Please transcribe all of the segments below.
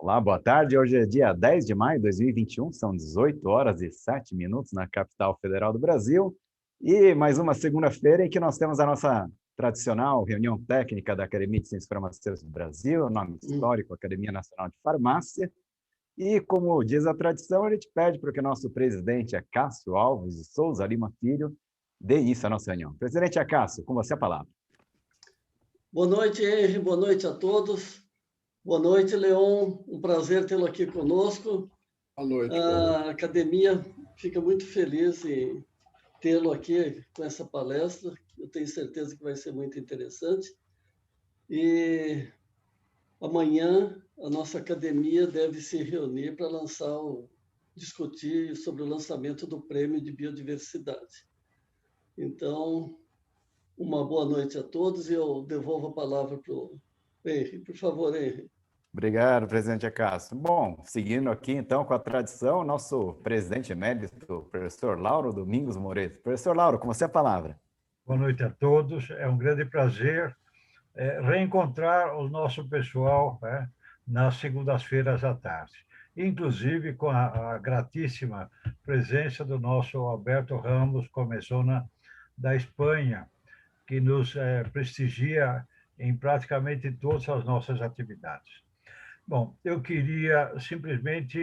Olá, boa tarde. Hoje é dia 10 de maio de 2021, são 18 horas e 7 minutos na capital federal do Brasil. E mais uma segunda-feira em que nós temos a nossa tradicional reunião técnica da Academia de Ciências Farmacêuticas do Brasil, nome histórico, Academia Nacional de Farmácia. E, como diz a tradição, a gente pede para que o nosso presidente, Acácio Alves de Souza Lima Filho, dê início à nossa reunião. Presidente Acácio, com você a palavra. Boa noite, Henry. Boa noite a todos. Boa noite, Leon. Um prazer tê-lo aqui conosco. Boa noite. A academia fica muito feliz em tê-lo aqui com essa palestra. Eu tenho certeza que vai ser muito interessante. E amanhã a nossa academia deve se reunir para discutir sobre o lançamento do Prêmio de Biodiversidade. Então, uma boa noite a todos e eu devolvo a palavra para o Henry. Por favor, Henry. Obrigado, presidente Acácio. Bom, seguindo aqui, então, com a tradição, nosso presidente emérito, professor Lauro Domingos Moreira. Professor Lauro, com você a palavra. Boa noite a todos. É um grande prazer reencontrar o nosso pessoal nas segundas-feiras à tarde, inclusive com a gratíssima presença do nosso Alberto Ramos Comezona, da Espanha, que nos prestigia em praticamente todas as nossas atividades. Bom, eu queria simplesmente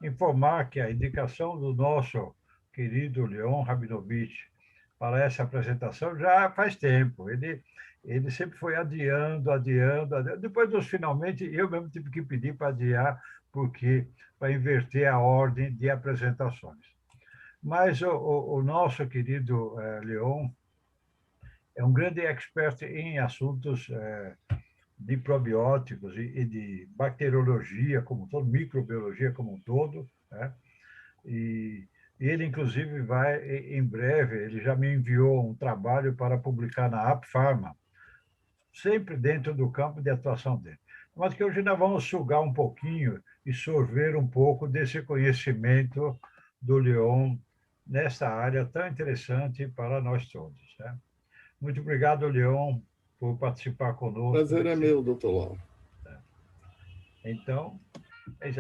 informar que a indicação do nosso querido Leon Rabinovich para essa apresentação já faz tempo. Ele sempre foi adiando. Depois dos finalmente, eu mesmo tive que pedir para adiar, porque para inverter a ordem de apresentações. Mas o nosso querido Leon é um grande expert em assuntos de probióticos e de bacteriologia como um todo, microbiologia como um todo, né? E ele, inclusive, vai, em breve, ele já me enviou um trabalho para publicar na AppPharma, sempre dentro do campo de atuação dele. Mas que hoje nós vamos sugar um pouquinho e sorver um pouco desse conhecimento do Leon nessa área tão interessante para nós todos, né? Muito obrigado, Leon, por participar conosco. Prazer é meu, doutor Lauro. Então,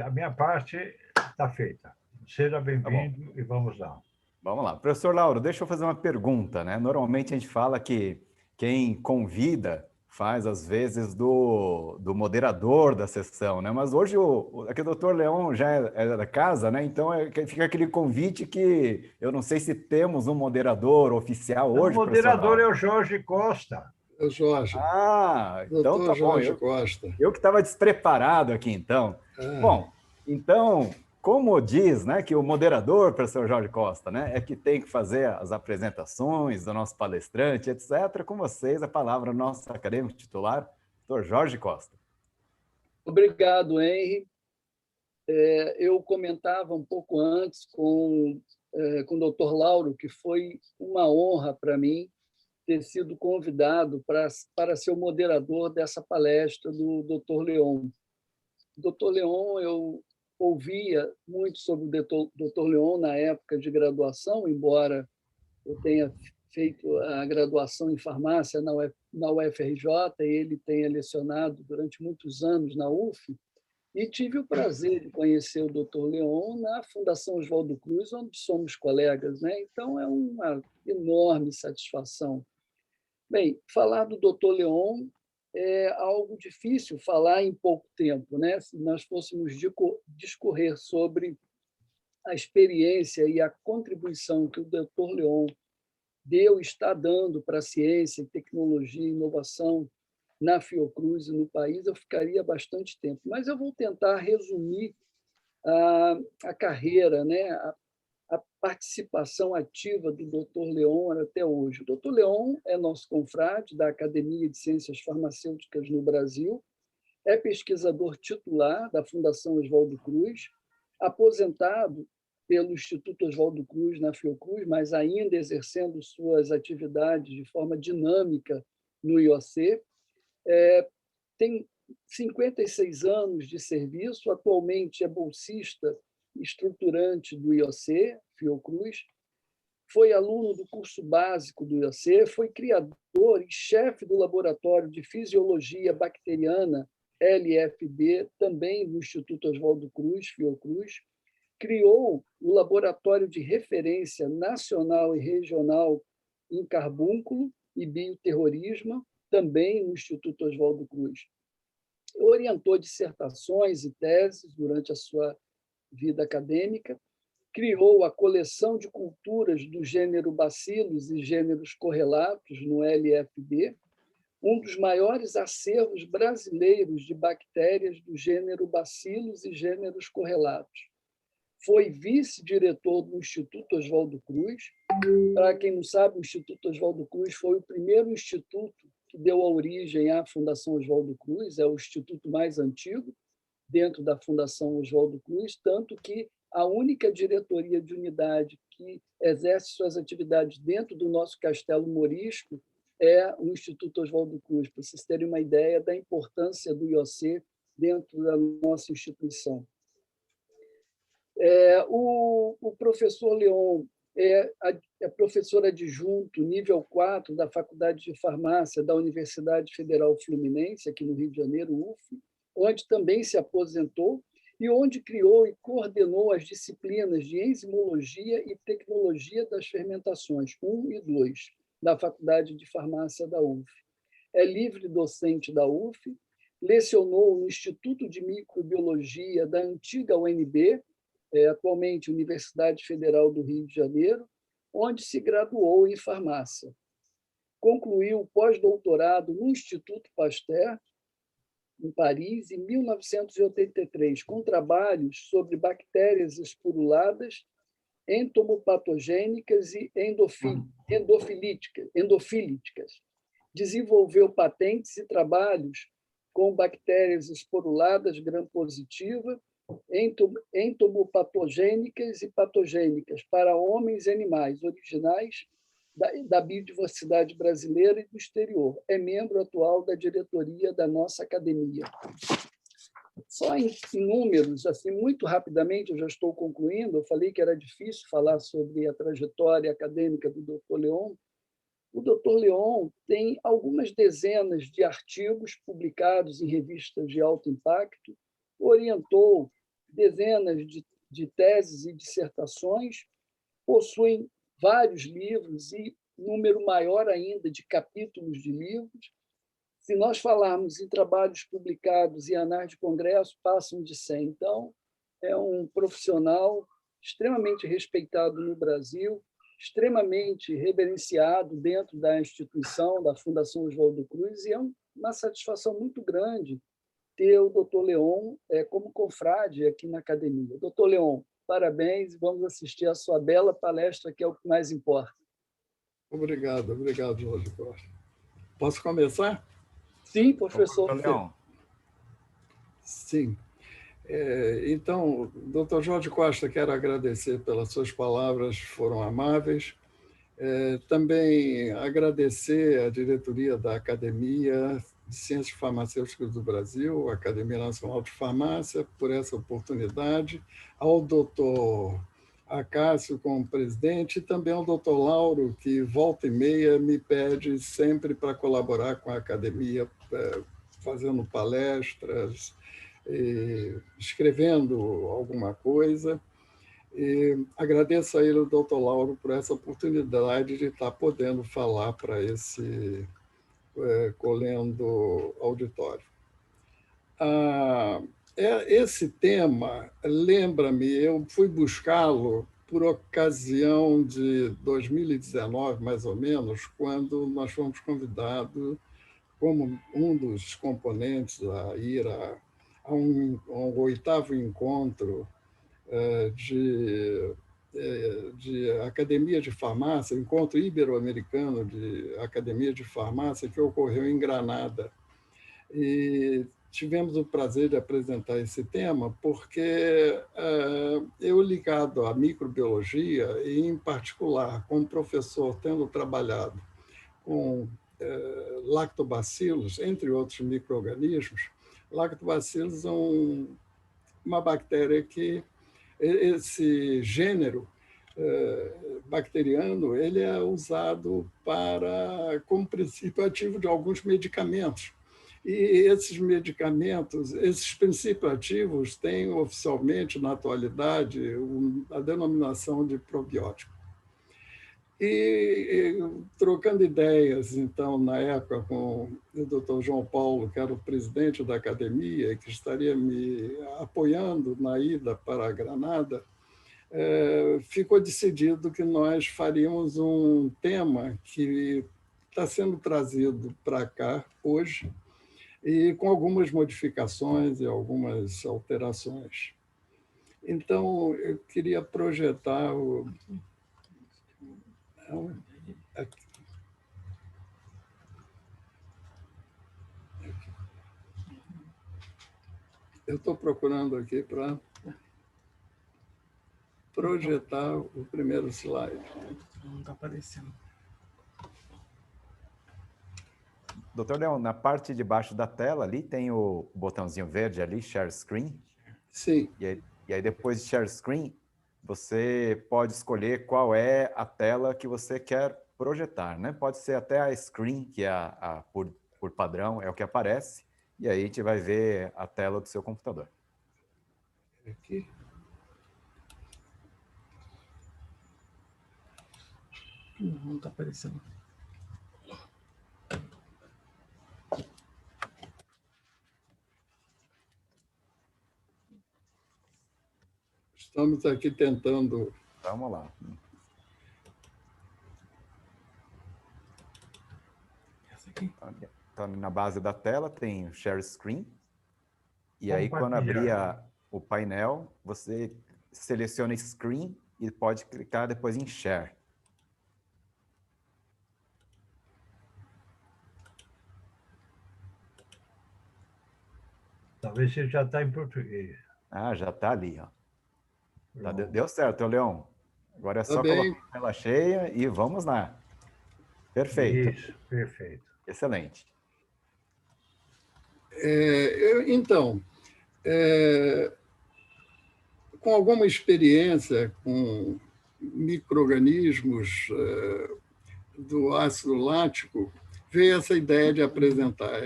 a minha parte está feita. Seja bem-vindo e vamos lá. Vamos lá. Professor Lauro, deixa eu fazer uma pergunta, né? Normalmente a gente fala que quem convida faz, às vezes, do moderador da sessão, né? Mas hoje aqui o doutor Leon já é da casa, né? Então fica aquele convite que eu não sei se temos um moderador oficial hoje, o moderador é o Jorge Costa. É o Jorge. Então doutor tá Jorge bom. Costa. Eu que estava despreparado aqui, então. Bom, então, como diz, né, que o moderador, professor Jorge Costa, né, é que tem que fazer as apresentações do nosso palestrante, etc. Com vocês, a palavra do nosso acadêmico titular, doutor Jorge Costa. Obrigado, Henry. Eu comentava um pouco antes com o doutor Lauro que foi uma honra para mim ter sido convidado para ser o moderador dessa palestra do Dr. Leon. Dr. Leon, eu ouvia muito sobre o Dr. Leon na época de graduação, embora eu tenha feito a graduação em farmácia na UFRJ, e ele tenha lecionado durante muitos anos na UF, e tive o prazer de conhecer o Dr. Leon na Fundação Oswaldo Cruz, onde somos colegas, né? Então, é uma enorme satisfação. Bem, falar do Dr. Leon é algo difícil falar em pouco tempo, né? Se nós fôssemos discorrer sobre a experiência e a contribuição que o Dr. Leon deu e está dando para a ciência, tecnologia e inovação na Fiocruz e no país, eu ficaria bastante tempo. Mas eu vou tentar resumir a carreira, né? A participação ativa do Dr. Leon até hoje. O Dr. Leon é nosso confrade da Academia de Ciências Farmacêuticas no Brasil, é pesquisador titular da Fundação Oswaldo Cruz, aposentado pelo Instituto Oswaldo Cruz na Fiocruz, mas ainda exercendo suas atividades de forma dinâmica no IOC. Tem 56 anos de serviço, atualmente é bolsista estruturante do IOC, Fiocruz, foi aluno do curso básico do IOC, foi criador e chefe do Laboratório de Fisiologia Bacteriana LFB, também do Instituto Oswaldo Cruz, Fiocruz, criou o Laboratório de Referência Nacional e Regional em Carbúnculo e Bioterrorismo, também no Instituto Oswaldo Cruz. Orientou dissertações e teses durante a sua vida acadêmica, criou a coleção de culturas do gênero bacilos e gêneros correlatos no LFB, um dos maiores acervos brasileiros de bactérias do gênero bacilos e gêneros correlatos. Foi vice-diretor do Instituto Oswaldo Cruz. Para quem não sabe, o Instituto Oswaldo Cruz foi o primeiro instituto que deu a origem à Fundação Oswaldo Cruz, é o instituto mais antigo dentro da Fundação Oswaldo Cruz, tanto que a única diretoria de unidade que exerce suas atividades dentro do nosso Castelo Morisco é o Instituto Oswaldo Cruz, para vocês terem uma ideia da importância do IOC dentro da nossa instituição. O professor Leon é professor adjunto, nível 4, da Faculdade de Farmácia da Universidade Federal Fluminense, aqui no Rio de Janeiro, UF, onde também se aposentou e onde criou e coordenou as disciplinas de Enzimologia e Tecnologia das Fermentações, 1 e 2, da Faculdade de Farmácia da UF. É livre docente da UF, lecionou no Instituto de Microbiologia da antiga UNB, atualmente Universidade Federal do Rio de Janeiro, onde se graduou em farmácia. Concluiu o pós-doutorado no Instituto Pasteur, em Paris, em 1983, com trabalhos sobre bactérias esporuladas, entomopatogênicas e endofilíticas. Desenvolveu patentes e trabalhos com bactérias esporuladas gram-positiva, entomopatogênicas e patogênicas para homens e animais originais da biodiversidade brasileira e do exterior. É membro atual da diretoria da nossa academia. Só em números, assim, muito rapidamente, eu já estou concluindo, eu falei que era difícil falar sobre a trajetória acadêmica do Dr. Leon. O Dr. Leon tem algumas dezenas de artigos publicados em revistas de alto impacto, orientou dezenas de teses e dissertações, possui vários livros e número maior ainda de capítulos de livros. Se nós falarmos em trabalhos publicados em anais de congresso, passam de 100. Então, é um profissional extremamente respeitado no Brasil, extremamente reverenciado dentro da instituição, da Fundação Oswaldo Cruz, e é uma satisfação muito grande ter o Dr. Leon como confrade aqui na academia. Dr. Leon, parabéns e vamos assistir a sua bela palestra, que é o que mais importa. Obrigado, Jorge Costa. Posso começar? Sim, professor. Leon. Sim. Então, Dr. Jorge Costa, quero agradecer pelas suas palavras, foram amáveis. Também agradecer à diretoria da Academia de Ciências Farmacêuticas do Brasil, Academia Nacional de Farmácia, por essa oportunidade, ao doutor Acácio como presidente e também ao doutor Lauro, que volta e meia me pede sempre para colaborar com a Academia, fazendo palestras, escrevendo alguma coisa. E agradeço a ele, o doutor Lauro, por essa oportunidade de estar podendo falar para esse Colendo auditório. Esse tema, lembra-me, eu fui buscá-lo por ocasião de 2019, mais ou menos, quando nós fomos convidados, como um dos componentes, a ir a um 8º encontro de Academia de Farmácia, Encontro Ibero-Americano de Academia de Farmácia, que ocorreu em Granada. E tivemos o prazer de apresentar esse tema porque eu, ligado à microbiologia, e em particular como professor, tendo trabalhado com lactobacilos, entre outros micro-organismos, lactobacilos são uma bactéria que esse gênero bacteriano ele é usado como princípio ativo de alguns medicamentos. E esses medicamentos, esses princípios ativos têm oficialmente, na atualidade, a denominação de probiótico. E trocando ideias, então, na época, com o Dr. João Paulo, que era o presidente da academia, que estaria me apoiando na ida para a Granada, ficou decidido que nós faríamos um tema que está sendo trazido para cá hoje, e com algumas modificações e algumas alterações. Então, eu queria projetar eu estou procurando aqui para projetar o primeiro slide. Não está aparecendo. Doutor Leão, na parte de baixo da tela ali tem o botãozinho verde ali, Share Screen. Sim. E aí depois de Share Screen, você pode escolher qual é a tela que você quer projetar, né? Pode ser até a Screen, que é por padrão, é o que aparece, e aí a gente vai ver a tela do seu computador. Aqui. Não está aparecendo. Estamos aqui tentando... Vamos lá. Essa aqui? Então, na base da tela tem o Share Screen. E aí, quando abrir o painel, você seleciona Screen e pode clicar depois em Share. Talvez você já está em português. Ah, já está ali, ó. Deu certo, Leão. Agora é só bem. colocar a tela cheia e vamos lá. Perfeito. Isso, perfeito. Excelente. Então, com alguma experiência com micro-organismos do ácido lático, veio essa ideia de apresentar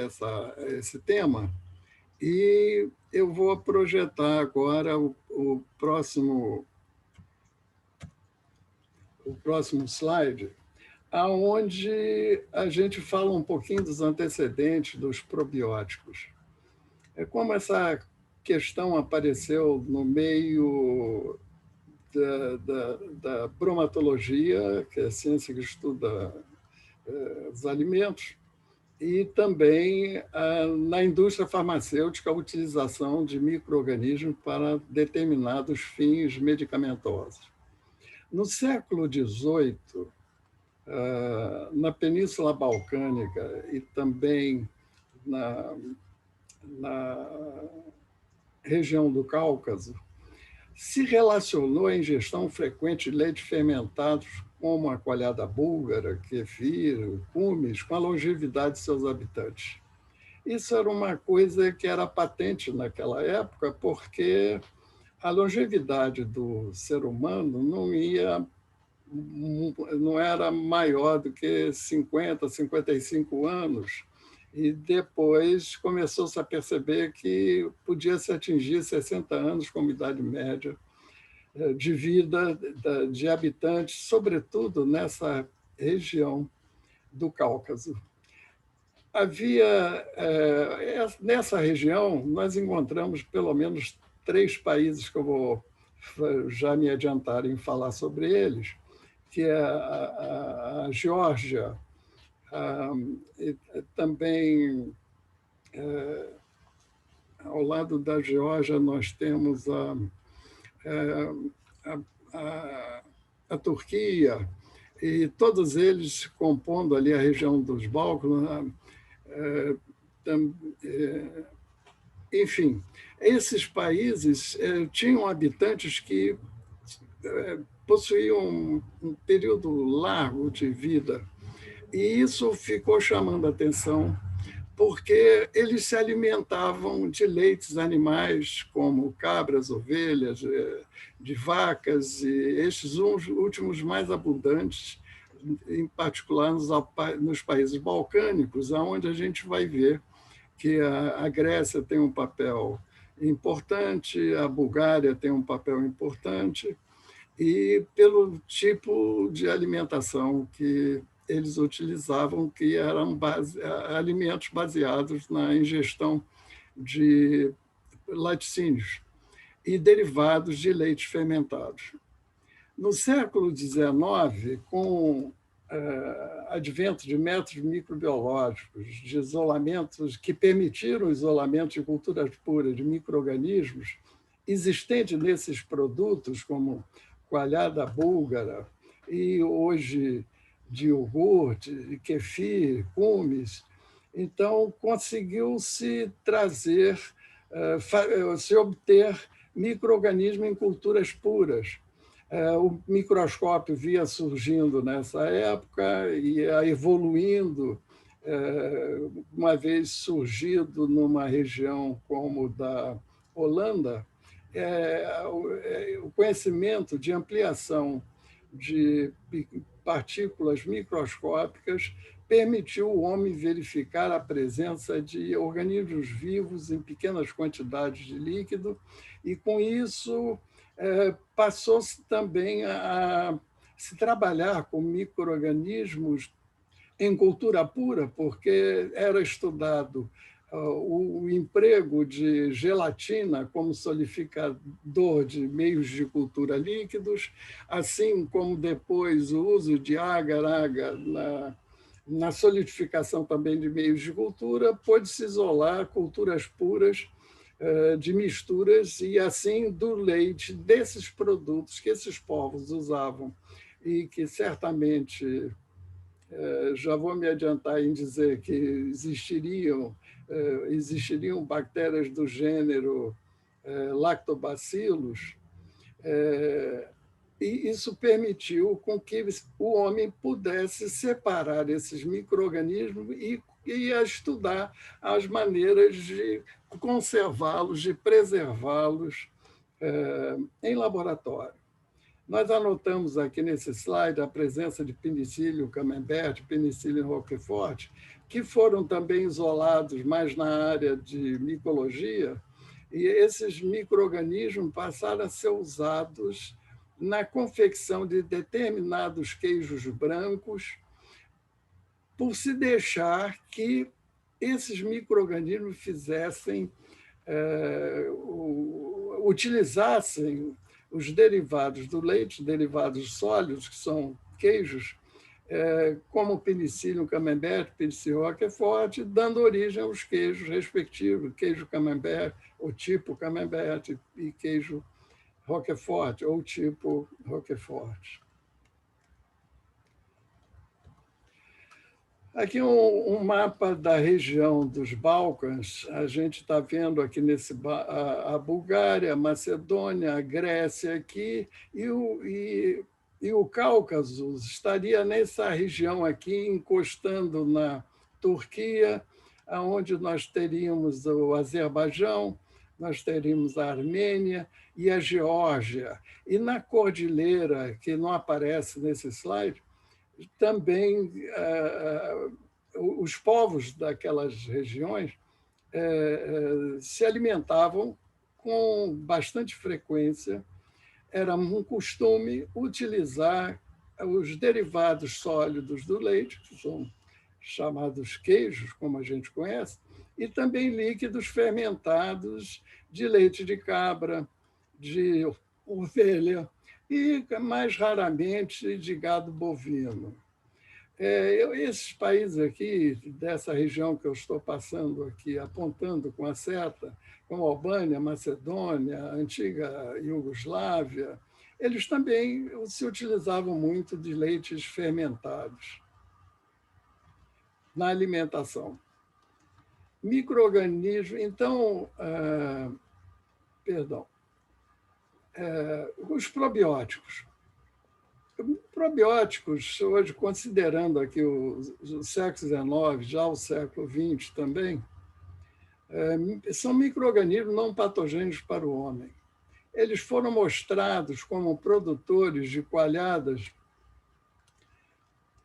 esse tema, e eu vou projetar agora o próximo slide, aonde a gente fala um pouquinho dos antecedentes dos probióticos. Como essa questão apareceu no meio da bromatologia, que é a ciência que estuda os alimentos, e também na indústria farmacêutica a utilização de micro-organismos para determinados fins medicamentosos. No século XVIII, na Península Balcânica e também na região do Cáucaso, se relacionou a ingestão frequente de leite fermentados, como a coalhada búlgara, kefir, cumes, com a longevidade de seus habitantes. Isso era uma coisa que era patente naquela época, porque a longevidade do ser humano não era maior do que 50, 55 anos, e depois começou-se a perceber que podia se atingir 60 anos como idade média de vida de habitantes, sobretudo nessa região do Cáucaso. Nessa região, nós encontramos pelo menos 3 países que eu vou já me adiantar em falar sobre eles, que é a Geórgia, e também ao lado da Geórgia nós temos a Turquia, e todos eles compondo ali a região dos Balcãs. Enfim, esses países tinham habitantes que possuíam um período largo de vida, e isso ficou chamando a atenção porque eles se alimentavam de leites animais, como cabras, ovelhas, de vacas, e estes últimos mais abundantes, em particular nos países balcânicos, onde a gente vai ver que a Grécia tem um papel importante, a Bulgária tem um papel importante, e pelo tipo de alimentação que eles utilizavam, que eram alimentos baseados na ingestão de laticínios e derivados de leite fermentados. No século XIX, com advento de métodos microbiológicos, de isolamentos que permitiram o isolamento de culturas puras de micro-organismos existentes nesses produtos, como coalhada búlgara e hoje de iogurte, de kefir, cumes. Então, conseguiu-se trazer, se obter micro-organismos em culturas puras. O microscópio via surgindo nessa época e ia evoluindo, uma vez surgido numa região como da Holanda, o conhecimento de ampliação de partículas microscópicas permitiu ao homem verificar a presença de organismos vivos em pequenas quantidades de líquido, e, com isso, passou-se também a se trabalhar com micro-organismos em cultura pura, porque era estudado o emprego de gelatina como solidificador de meios de cultura líquidos, assim como depois o uso de agar-agar na solidificação também de meios de cultura, pôde-se isolar culturas puras de misturas e, assim, do leite, desses produtos que esses povos usavam e que certamente, já vou me adiantar em dizer que existiriam bactérias do gênero Lactobacillus, e isso permitiu com que o homem pudesse separar esses micro-organismos e a estudar as maneiras de conservá-los, de preservá-los em laboratório. Nós anotamos aqui nesse slide a presença de Penicillium camembert, Penicillium roquefort, que foram também isolados mais na área de micologia, e esses micro-organismos passaram a ser usados na confecção de determinados queijos brancos, por se deixar que esses micro-organismos utilizassem os derivados do leite, derivados sólidos, que são queijos, como Penicillium camembert, Penicillium roquefort, dando origem aos queijos respectivos, queijo camembert, ou tipo camembert, e queijo Roquefort, ou tipo Roquefort. Aqui um mapa da região dos Balcãs. A gente está vendo aqui a Bulgária, a Macedônia, a Grécia aqui, e o Cáucaso estaria nessa região aqui, encostando na Turquia, onde nós teríamos o Azerbaijão, nós teríamos a Armênia e a Geórgia. E na cordilheira, que não aparece nesse slide, também os povos daquelas regiões se alimentavam com bastante frequência. Era um costume utilizar os derivados sólidos do leite, que são chamados queijos, como a gente conhece, e também líquidos fermentados de leite de cabra, de ovelha e, mais raramente, de gado bovino. Esses países aqui, dessa região que eu estou passando aqui, apontando com a seta, como Albânia, Macedônia, a antiga Iugoslávia, eles também se utilizavam muito de leites fermentados na alimentação. Micro-organismos, então, os probióticos. Probióticos, hoje, considerando aqui o século XIX, já o século XX também, são micro-organismos não patogênicos para o homem. Eles foram mostrados como produtores de coalhadas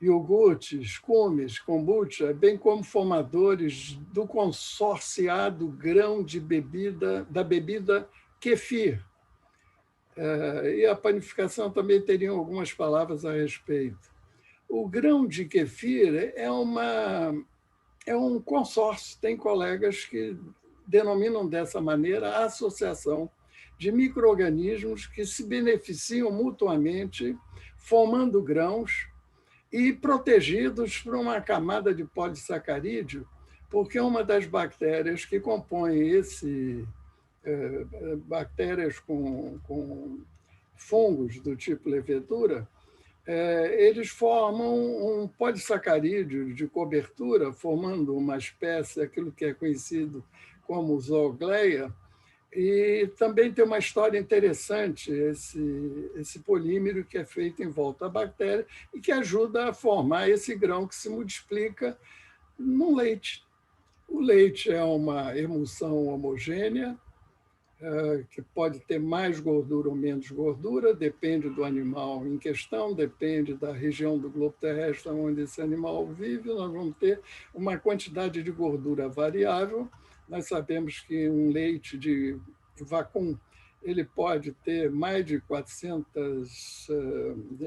iogurtes, cumes, kombucha, bem como formadores do consorciado grão de bebida, da bebida kefir. E a panificação também teria algumas palavras a respeito. O grão de kefir é um consórcio, tem colegas que denominam dessa maneira a associação de micro-organismos que se beneficiam mutuamente, formando grãos e protegidos por uma camada de polissacarídeo, porque uma das bactérias que compõem bactérias com fungos do tipo levedura, eles formam um polissacarídeo de cobertura, formando uma espécie, aquilo que é conhecido como zoogleia, e também tem uma história interessante, esse polímero que é feito em volta da bactéria e que ajuda a formar esse grão que se multiplica no leite. O leite é uma emulsão homogênea, que pode ter mais gordura ou menos gordura, depende do animal em questão, depende da região do globo terrestre onde esse animal vive, nós vamos ter uma quantidade de gordura variável. Nós sabemos que um leite de vacum ele pode ter mais de 400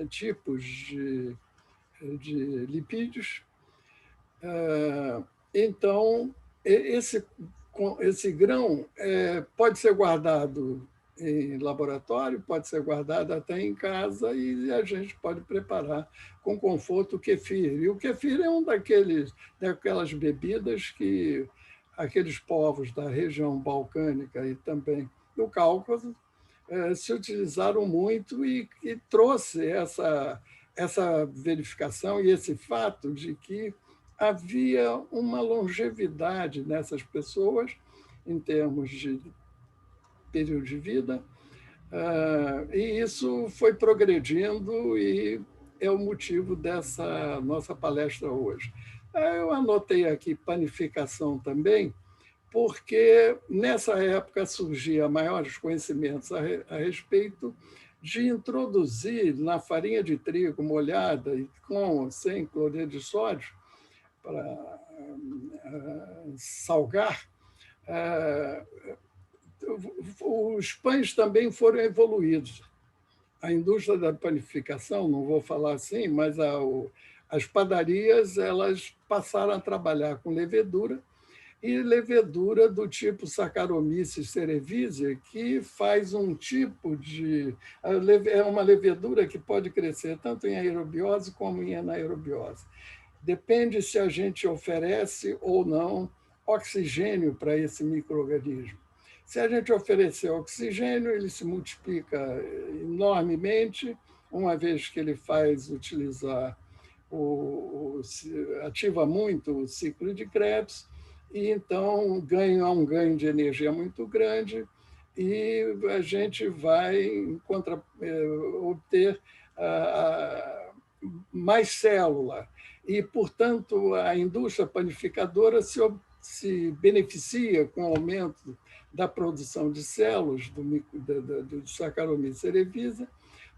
tipos de lipídios. Então, esse grão pode ser guardado em laboratório, pode ser guardado até em casa e a gente pode preparar com conforto o kefir. E o kefir é daquelas bebidas que aqueles povos da região balcânica e também do Cáucaso se utilizaram muito e trouxe essa verificação e esse fato de que havia uma longevidade nessas pessoas em termos de período de vida, e isso foi progredindo e é o motivo dessa nossa palestra hoje. Eu anotei aqui panificação também, porque nessa época surgiam maiores conhecimentos a respeito de introduzir na farinha de trigo molhada e sem cloreto de sódio, para salgar, os pães também foram evoluídos. A indústria da panificação, não vou falar assim, mas as padarias elas passaram a trabalhar com levedura, e levedura do tipo Saccharomyces cerevisiae, que faz um tipo de... É uma levedura que pode crescer tanto em aerobiose como em anaerobiose. Depende se a gente oferece ou não oxigênio para esse micro-organismo. Se a gente oferecer oxigênio, ele se multiplica enormemente, uma vez que ele faz utilizar, ativa muito o ciclo de Krebs, e então ganha um ganho de energia muito grande e a gente vai obter mais célula. E, portanto, a indústria panificadora se beneficia com o aumento da produção de células do Saccharomyces cerevisiae,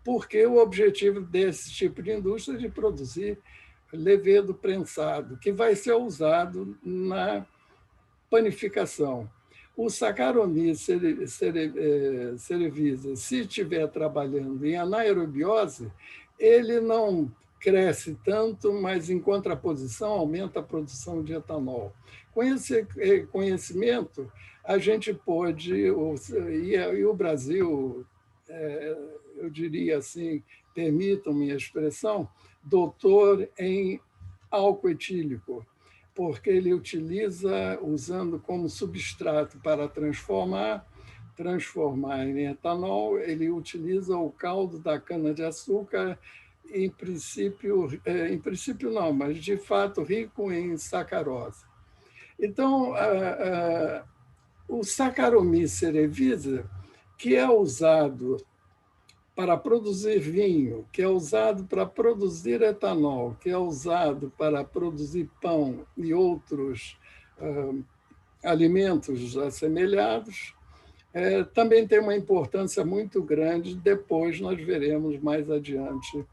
porque o objetivo desse tipo de indústria é de produzir levedo prensado, que vai ser usado na panificação. O Saccharomyces cerevisiae, se estiver trabalhando em anaerobiose, ele não cresce tanto, mas, em contraposição, aumenta a produção de etanol. Com esse conhecimento, a gente pôde, e o Brasil, eu diria assim, permitam-me a expressão, doutor em álcool etílico, porque ele utiliza, usando como substrato para transformar em etanol, ele utiliza o caldo da cana-de-açúcar, em princípio não, mas de fato rico em sacarose. Então, o Saccharomyces cerevisiae, que é usado para produzir vinho, que é usado para produzir etanol, que é usado para produzir pão e outros alimentos assemelhados, também tem uma importância muito grande, depois nós veremos mais adiante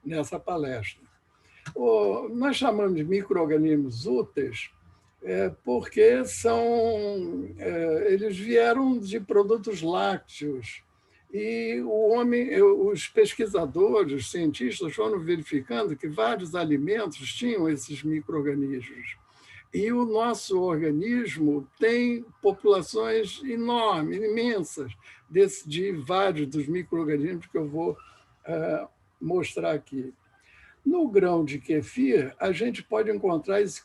nessa palestra. Nós chamamos de micro-organismos úteis porque eles vieram de produtos lácteos. E os pesquisadores, os cientistas foram verificando que vários alimentos tinham esses micro-organismos. E o nosso organismo tem populações enormes, imensas, de vários dos micro-organismos que eu vou mostrar aqui. No grão de kefir, a gente pode encontrar esses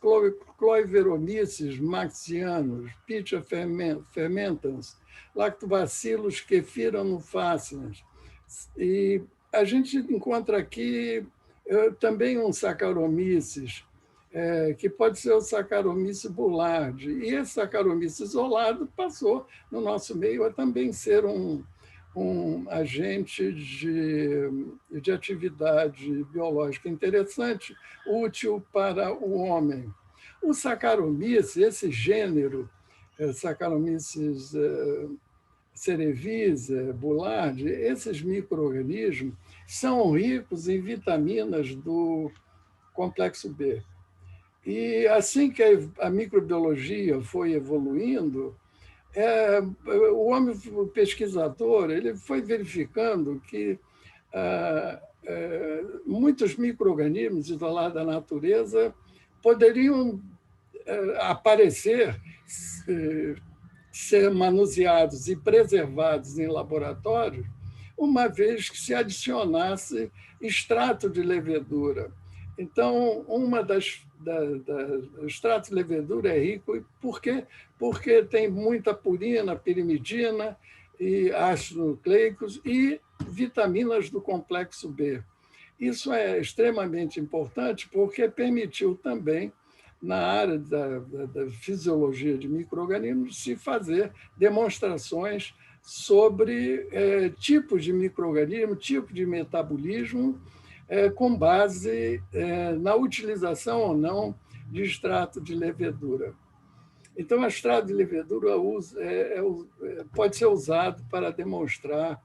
Cloiveromyces maxianus, Pichia fermentans, Lactobacillus kefiranophaciens. E a gente encontra aqui também um Saccharomyces, que pode ser o Saccharomyces boulardii. E esse Saccharomyces isolado passou no nosso meio a também ser um agente de atividade biológica interessante, útil para o homem. O Saccharomyces, esse gênero, Saccharomyces cerevisiae, boulardii, esses micro-organismos são ricos em vitaminas do complexo B. E assim que a microbiologia foi evoluindo, o homem pesquisador ele foi verificando que muitos micro-organismos isolados da natureza poderiam aparecer, ser manuseados e preservados em laboratório, uma vez que se adicionasse extrato de levedura. Então, o extrato de levedura é rico porque tem muita purina, pirimidina e ácidos nucleicos e vitaminas do complexo B. Isso é extremamente importante porque permitiu também, na área da fisiologia de micro-organismos, se fazer demonstrações sobre tipos de micro-organismo, tipo de metabolismo, com base na utilização ou não de extrato de levedura. Então, o extrato de levedura pode ser usado para demonstrar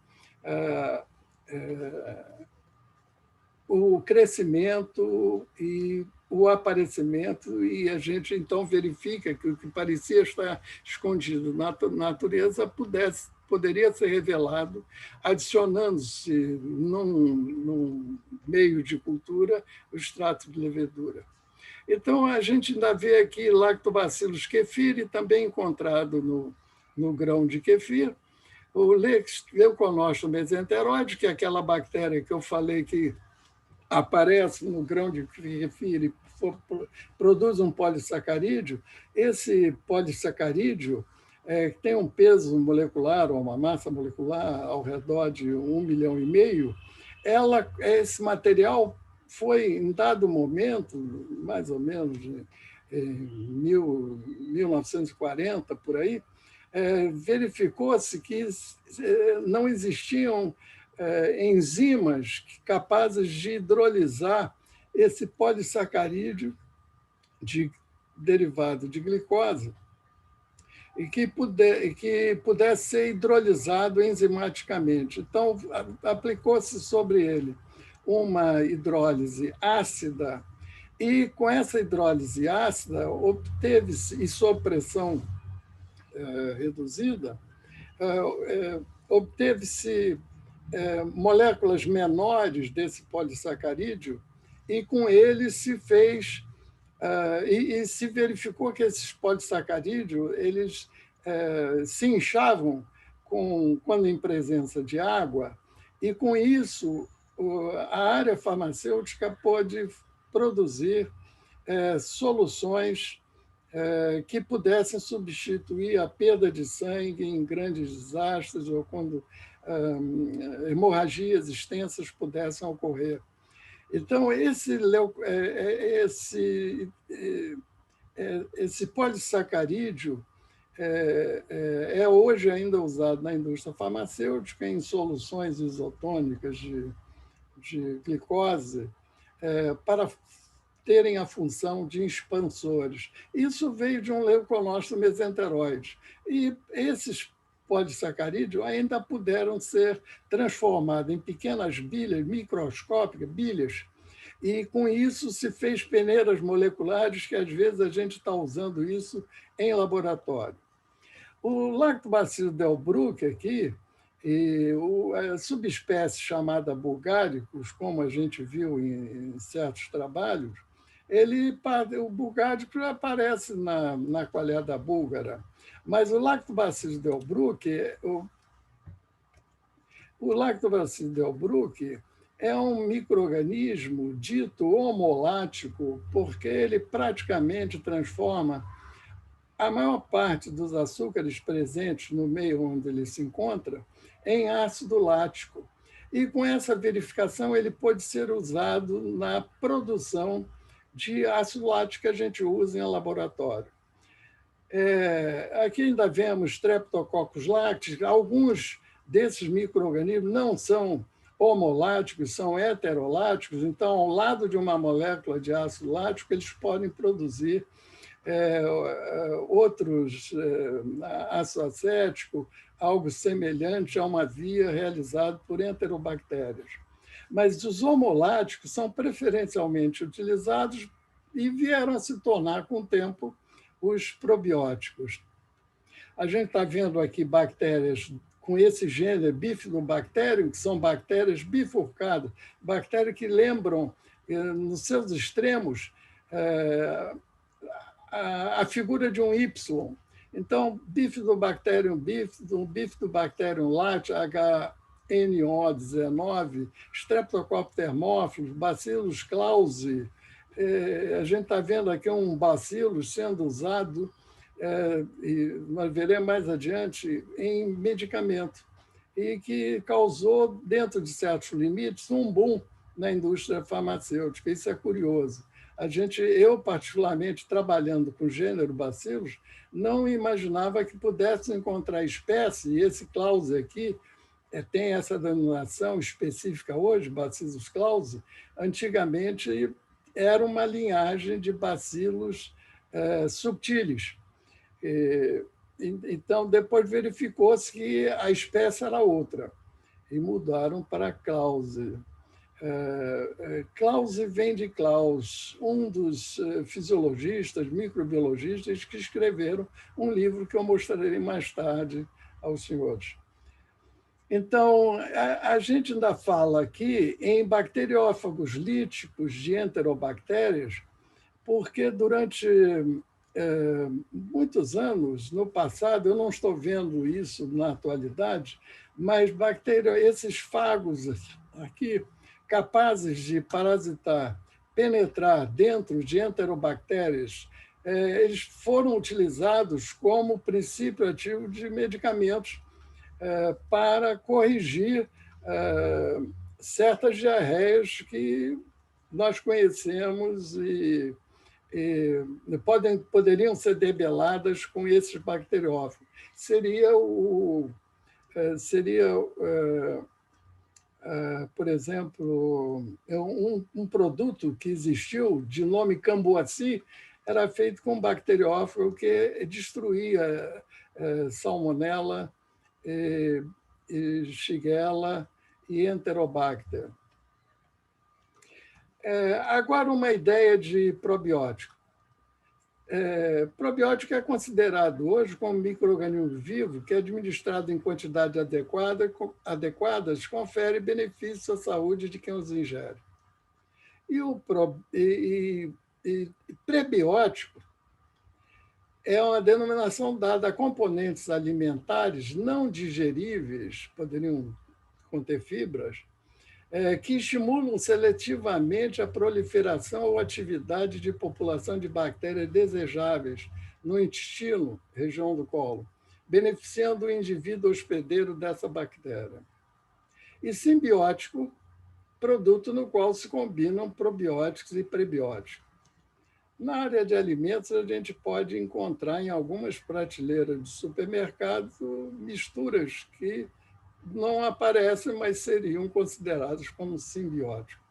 o crescimento e o aparecimento, e a gente, então, verifica que o que parecia estar escondido na natureza poderia ser revelado, adicionando-se num meio de cultura o extrato de levedura. Então, a gente ainda vê aqui Lactobacillus kefiri, também encontrado no grão de kefir, o Leuconostomus mesenteroide, que é aquela bactéria que eu falei que aparece no grão de kefir e produz um polissacarídeo. Esse polissacarídeo tem um peso molecular, ou uma massa molecular ao redor de 1,5 milhão. Esse material foi, em dado momento, mais ou menos em 1940, por aí, verificou-se que não existiam enzimas capazes de hidrolisar esse polissacarídeo derivado de glicose e que pudesse ser hidrolisado enzimaticamente. Então, aplicou-se sobre ele uma hidrólise ácida e, com essa hidrólise ácida, obteve-se, e sob pressão reduzida, obteve-se moléculas menores desse polissacarídeo e, com ele, se fez e se verificou que esses polissacarídeos eles se inchavam quando em presença de água, e, com isso, a área farmacêutica pôde produzir soluções que pudessem substituir a perda de sangue em grandes desastres ou quando hemorragias extensas pudessem ocorrer. Então, esse polissacarídeo é hoje ainda usado na indústria farmacêutica em soluções isotônicas de glicose para terem a função de expansores. Isso veio de um Leuconostomus mesenteroide. E esses polissacarídeos ainda puderam ser transformados em pequenas bilhas microscópicas, bilhas, e com isso se fez peneiras moleculares que às vezes a gente está usando isso em laboratório. O Lactobacillus delbrueckii aqui, e a subespécie chamada bulgaricus, como a gente viu em certos trabalhos, o bulgaricus aparece na coalhada búlgara, mas o Lactobacillus delbrueckii, o Lactobacillus delbrueckii é um micro-organismo dito homolático, porque ele praticamente transforma a maior parte dos açúcares presentes no meio onde ele se encontra em ácido lático. E com essa verificação, ele pode ser usado na produção de ácido lático que a gente usa em laboratório. Aqui ainda vemos Streptococcus lactis. Alguns desses micro-organismos não são homoláticos, são heteroláticos, então, ao lado de uma molécula de ácido lático, eles podem produzir outros ácido acético, algo semelhante a uma via realizada por enterobactérias. Mas os homoláticos são preferencialmente utilizados e vieram a se tornar, com o tempo, os probióticos. A gente está vendo aqui bactérias com esse gênero Bifidobacterium, que são bactérias bifurcadas, bactérias que lembram, nos seus extremos, a figura de um Y. Então, Bifidobacterium bifidum, Bifidobacterium lactis, HNO19, Streptococcus thermophilus, Bacillus clausi. A gente está vendo aqui um bacilo sendo usado, e nós veremos mais adiante, em medicamento, e que causou, dentro de certos limites, um boom na indústria farmacêutica. Isso é curioso. Eu, particularmente, trabalhando com o gênero bacilos, não imaginava que pudesse encontrar espécie, e esse clausi aqui tem essa denominação específica hoje, Bacillus clausi, antigamente era uma linhagem de bacilos subtilis. Então, depois verificou-se que a espécie era outra, e mudaram para clausi. Clausi vem de Claus, um dos fisiologistas, microbiologistas que escreveram um livro que eu mostrarei mais tarde aos senhores. Então, a gente ainda fala aqui em bacteriófagos líticos de enterobactérias, porque durante muitos anos, no passado, eu não estou vendo isso na atualidade, mas esses fagos aqui, capazes de parasitar, penetrar dentro de enterobactérias, eles foram utilizados como princípio ativo de medicamentos para corrigir certas diarreias que nós conhecemos e poderiam ser debeladas com esses bacteriófagos. Por exemplo, um produto que existiu, de nome Cambuaci, era feito com bacteriófago que destruía salmonela, Shigella e Enterobacter. Agora, uma ideia de probiótico. Probiótico é considerado hoje como micro-organismo vivo que, administrado em quantidade adequadas, confere benefícios à saúde de quem os ingere. E prebiótico é uma denominação dada a componentes alimentares não digeríveis, poderiam conter fibras, que estimulam seletivamente a proliferação ou atividade de população de bactérias desejáveis no intestino, região do colo, beneficiando o indivíduo hospedeiro dessa bactéria. E simbiótico, produto no qual se combinam probióticos e prebióticos. Na área de alimentos, a gente pode encontrar em algumas prateleiras de supermercado misturas que não aparecem, mas seriam considerados como simbióticos.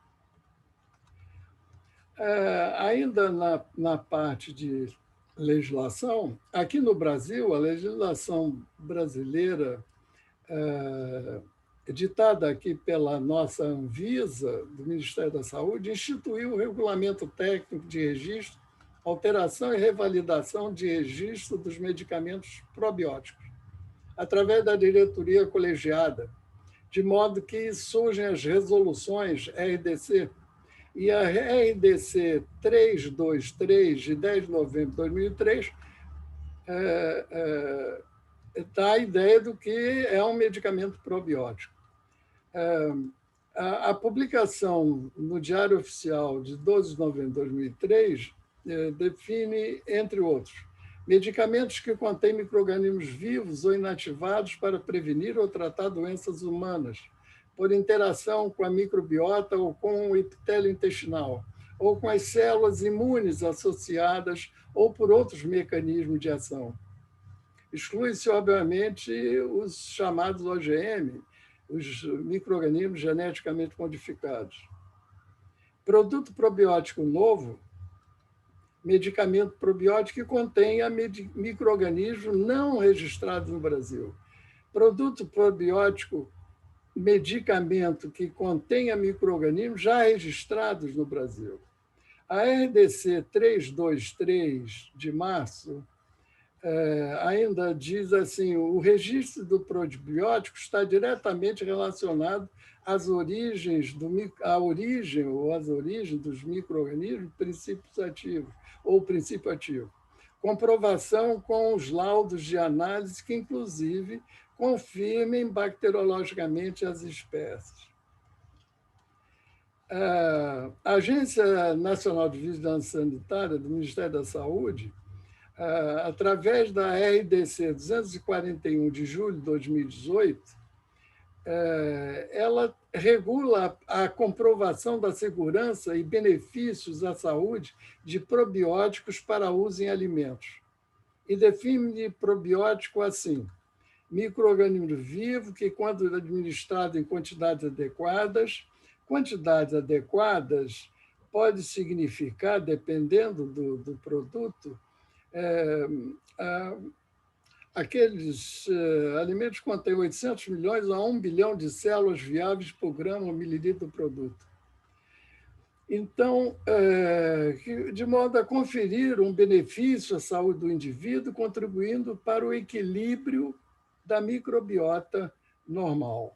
Ainda na parte de legislação, aqui no Brasil, a legislação brasileira editada aqui pela nossa Anvisa, do Ministério da Saúde, instituiu o Regulamento Técnico de Registro, alteração e revalidação de registro dos medicamentos probióticos, através da diretoria colegiada, de modo que surgem as resoluções RDC e a RDC 323, de 10 de novembro de 2003, dá a ideia do que é um medicamento probiótico. A publicação no Diário Oficial de 12 de novembro de 2003 define, entre outros, medicamentos que contêm micro-organismos vivos ou inativados para prevenir ou tratar doenças humanas, por interação com a microbiota ou com o epitélio intestinal, ou com as células imunes associadas, ou por outros mecanismos de ação. Exclui-se, obviamente, os chamados OGM, os micro-organismos geneticamente modificados. Produto probiótico novo, medicamento probiótico que contenha micro-organismos não registrados no Brasil. Produto probiótico, medicamento que contenha micro-organismos já registrados no Brasil. A RDC 323, de março, ainda diz assim: o registro do probiótico está diretamente relacionado às origens dos micro-organismos, princípios ativos, ou princípio ativo. Comprovação com os laudos de análise que, inclusive, confirmem bacteriologicamente as espécies. A Agência Nacional de Vigilância Sanitária do Ministério da Saúde, através da RDC 241 de julho de 2018, ela regula a comprovação da segurança e benefícios à saúde de probióticos para uso em alimentos. E define probiótico assim: micro-organismo vivo que, quando administrado em quantidades adequadas pode significar, dependendo do produto, aqueles alimentos contêm 800 milhões a 1 bilhão de células viáveis por grama ou mililitro do produto. Então, de modo a conferir um benefício à saúde do indivíduo, contribuindo para o equilíbrio da microbiota normal.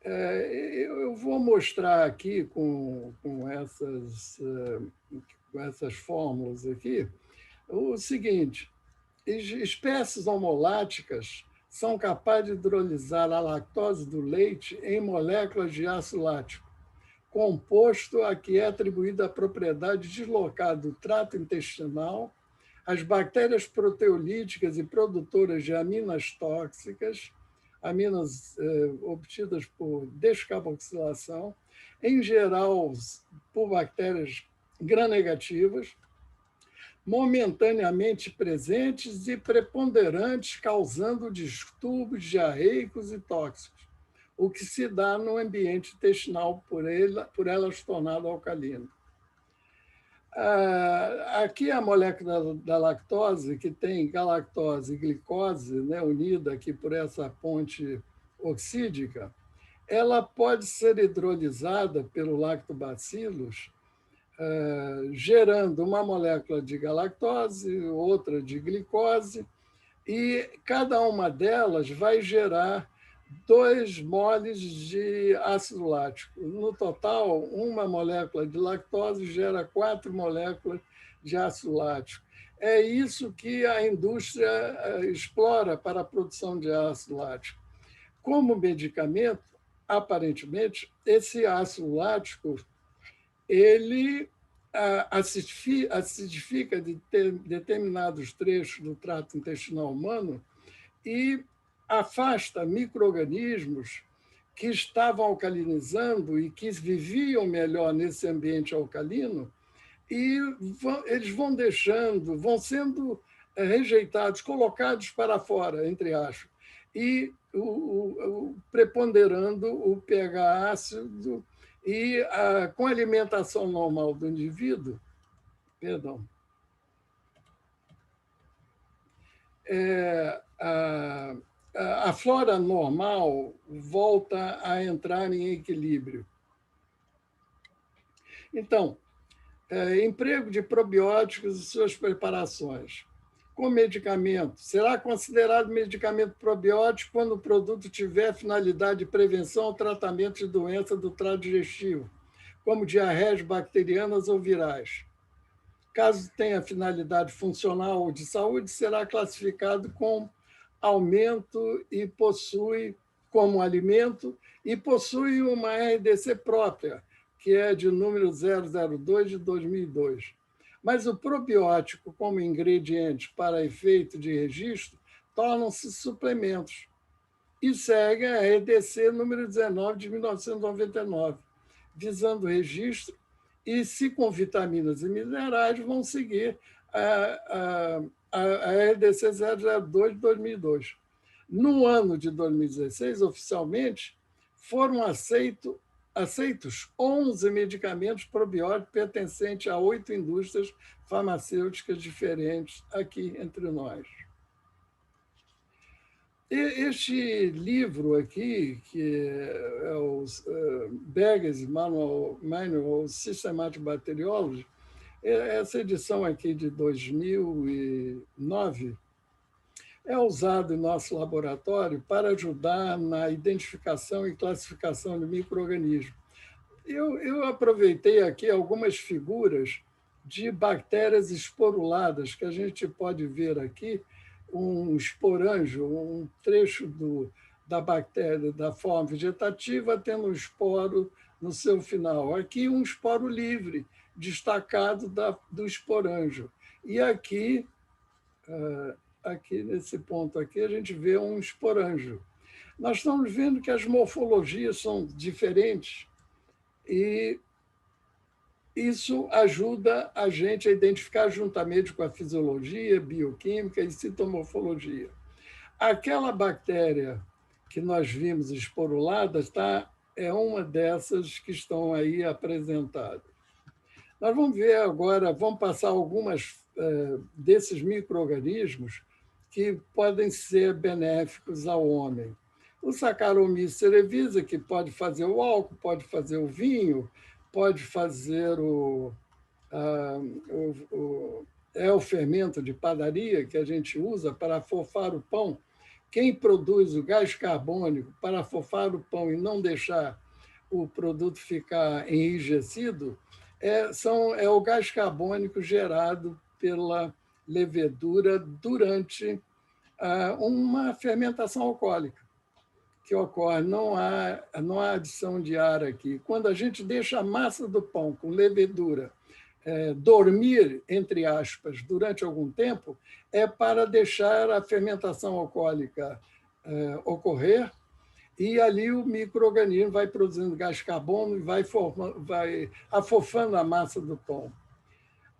Eu vou mostrar aqui com essas fórmulas aqui o seguinte: espécies homoláticas são capazes de hidrolisar a lactose do leite em moléculas de ácido lático, composto a que é atribuída a propriedade de deslocar do trato intestinal as bactérias proteolíticas e produtoras de aminas tóxicas, aminas obtidas por descarboxilação, em geral por bactérias gram-negativas, momentaneamente presentes e preponderantes, causando distúrbios diarreicos e tóxicos, o que se dá no ambiente intestinal por elas tornado alcalino. Aqui a molécula da lactose, que tem galactose e glicose, né, unida aqui por essa ponte oxídica, ela pode ser hidrolisada pelo lactobacillus, gerando uma molécula de galactose, outra de glicose, e cada uma delas vai gerar 2 moles de ácido lático. No total, uma molécula de lactose gera 4 moléculas de ácido lático. É isso que a indústria explora para a produção de ácido lático. Como medicamento, aparentemente, esse ácido lático ele acidifica determinados trechos do trato intestinal humano e afasta micro-organismos que estavam alcalinizando e que viviam melhor nesse ambiente alcalino, e eles vão sendo rejeitados, colocados para fora, entre aspas, e preponderando o pH ácido e com a alimentação normal do indivíduo, a flora normal volta a entrar em equilíbrio. Então, emprego de probióticos e suas preparações. Com medicamento, será considerado medicamento probiótico quando o produto tiver finalidade de prevenção ou tratamento de doença do trato digestivo, como diarreias bacterianas ou virais. Caso tenha finalidade funcional ou de saúde, será classificado com aumento e possui como alimento e possui uma RDC própria, que é de número 002 de 2002. Mas o probiótico, como ingrediente para efeito de registro, tornam-se suplementos e segue a RDC número 19 de 1999, visando o registro e, se com vitaminas e minerais, vão seguir a RDC 002 de 2002. No ano de 2016, oficialmente, foram aceitos 11 medicamentos probióticos pertencentes a 8 indústrias farmacêuticas diferentes aqui entre nós. Este livro aqui, que é o Beggs Manual of Systematic Bacteriology, essa edição aqui de 2009, é usado em nosso laboratório para ajudar na identificação e classificação de micro-organismos. Eu aproveitei aqui algumas figuras de bactérias esporuladas, que a gente pode ver aqui, um esporanjo, um trecho da bactéria da forma vegetativa tendo um esporo no seu final. Aqui um esporo livre, destacado do esporanjo. E aqui nesse ponto aqui, a gente vê um esporanjo. Nós estamos vendo que as morfologias são diferentes e isso ajuda a gente a identificar juntamente com a fisiologia, bioquímica e citomorfologia. Aquela bactéria que nós vimos esporulada é uma dessas que estão aí apresentadas. Nós vamos ver agora, vamos passar algumas desses micro-organismos que podem ser benéficos ao homem. O Saccharomyces cerevisiae, que pode fazer o álcool, pode fazer o vinho, pode fazer o fermento de padaria que a gente usa para afofar o pão. Quem produz o gás carbônico para afofar o pão e não deixar o produto ficar enrijecido é o gás carbônico gerado pela levedura durante uma fermentação alcoólica que ocorre. Não há adição de ar aqui. Quando a gente deixa a massa do pão com levedura dormir, entre aspas, durante algum tempo, é para deixar a fermentação alcoólica ocorrer, e ali o micro-organismo vai produzindo gás carbono e vai afofando a massa do pão.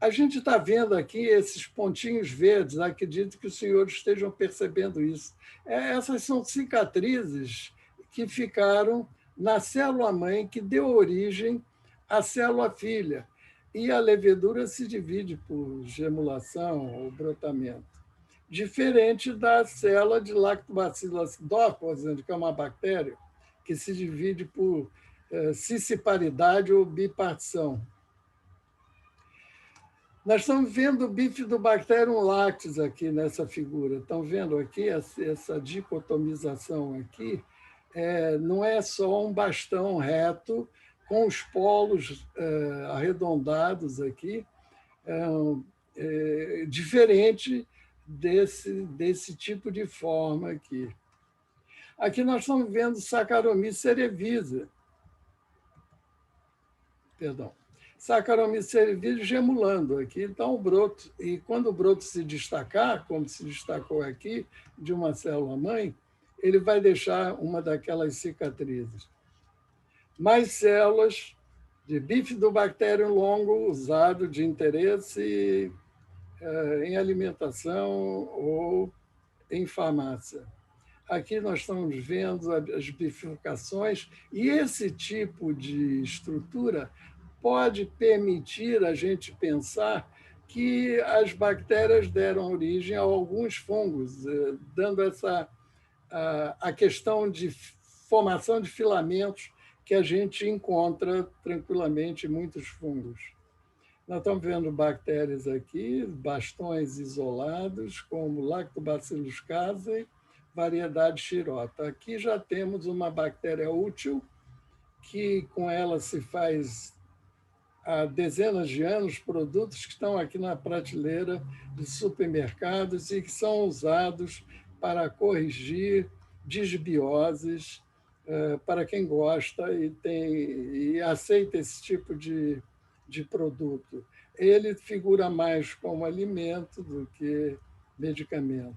A gente está vendo aqui esses pontinhos verdes, acredito que os senhores estejam percebendo isso. Essas são cicatrizes que ficaram na célula-mãe que deu origem à célula-filha. E a levedura se divide por gemulação ou brotamento. Diferente da célula de Lactobacillus dorsos, que é uma bactéria que se divide por cisciparidade ou bipartição. Nós estamos vendo o Bifidobacterium lactis aqui nessa figura. Estão vendo aqui essa dicotomização aqui? Não é só um bastão reto com os polos arredondados aqui, diferente desse tipo de forma aqui. Aqui nós estamos vendo Saccharomyces cerevisiae. Perdão. Saccharomyces cerevisiae gemulando aqui. Então, o broto, e quando o broto se destacar, como se destacou aqui, de uma célula-mãe, ele vai deixar uma daquelas cicatrizes. Mais células de Bifidobacterium longo usado de interesse em alimentação ou em farmácia. Aqui nós estamos vendo as bifurcações, e esse tipo de estrutura pode permitir a gente pensar que as bactérias deram origem a alguns fungos, dando essa a questão de formação de filamentos que a gente encontra tranquilamente em muitos fungos. Nós estamos vendo bactérias aqui, bastões isolados, como Lactobacillus casei, variedade Xirota. Aqui já temos uma bactéria útil, que com ela se faz há dezenas de anos produtos que estão aqui na prateleira de supermercados e que são usados para corrigir disbioses, para quem gosta e aceita esse tipo de produto. Ele figura mais como alimento do que medicamento.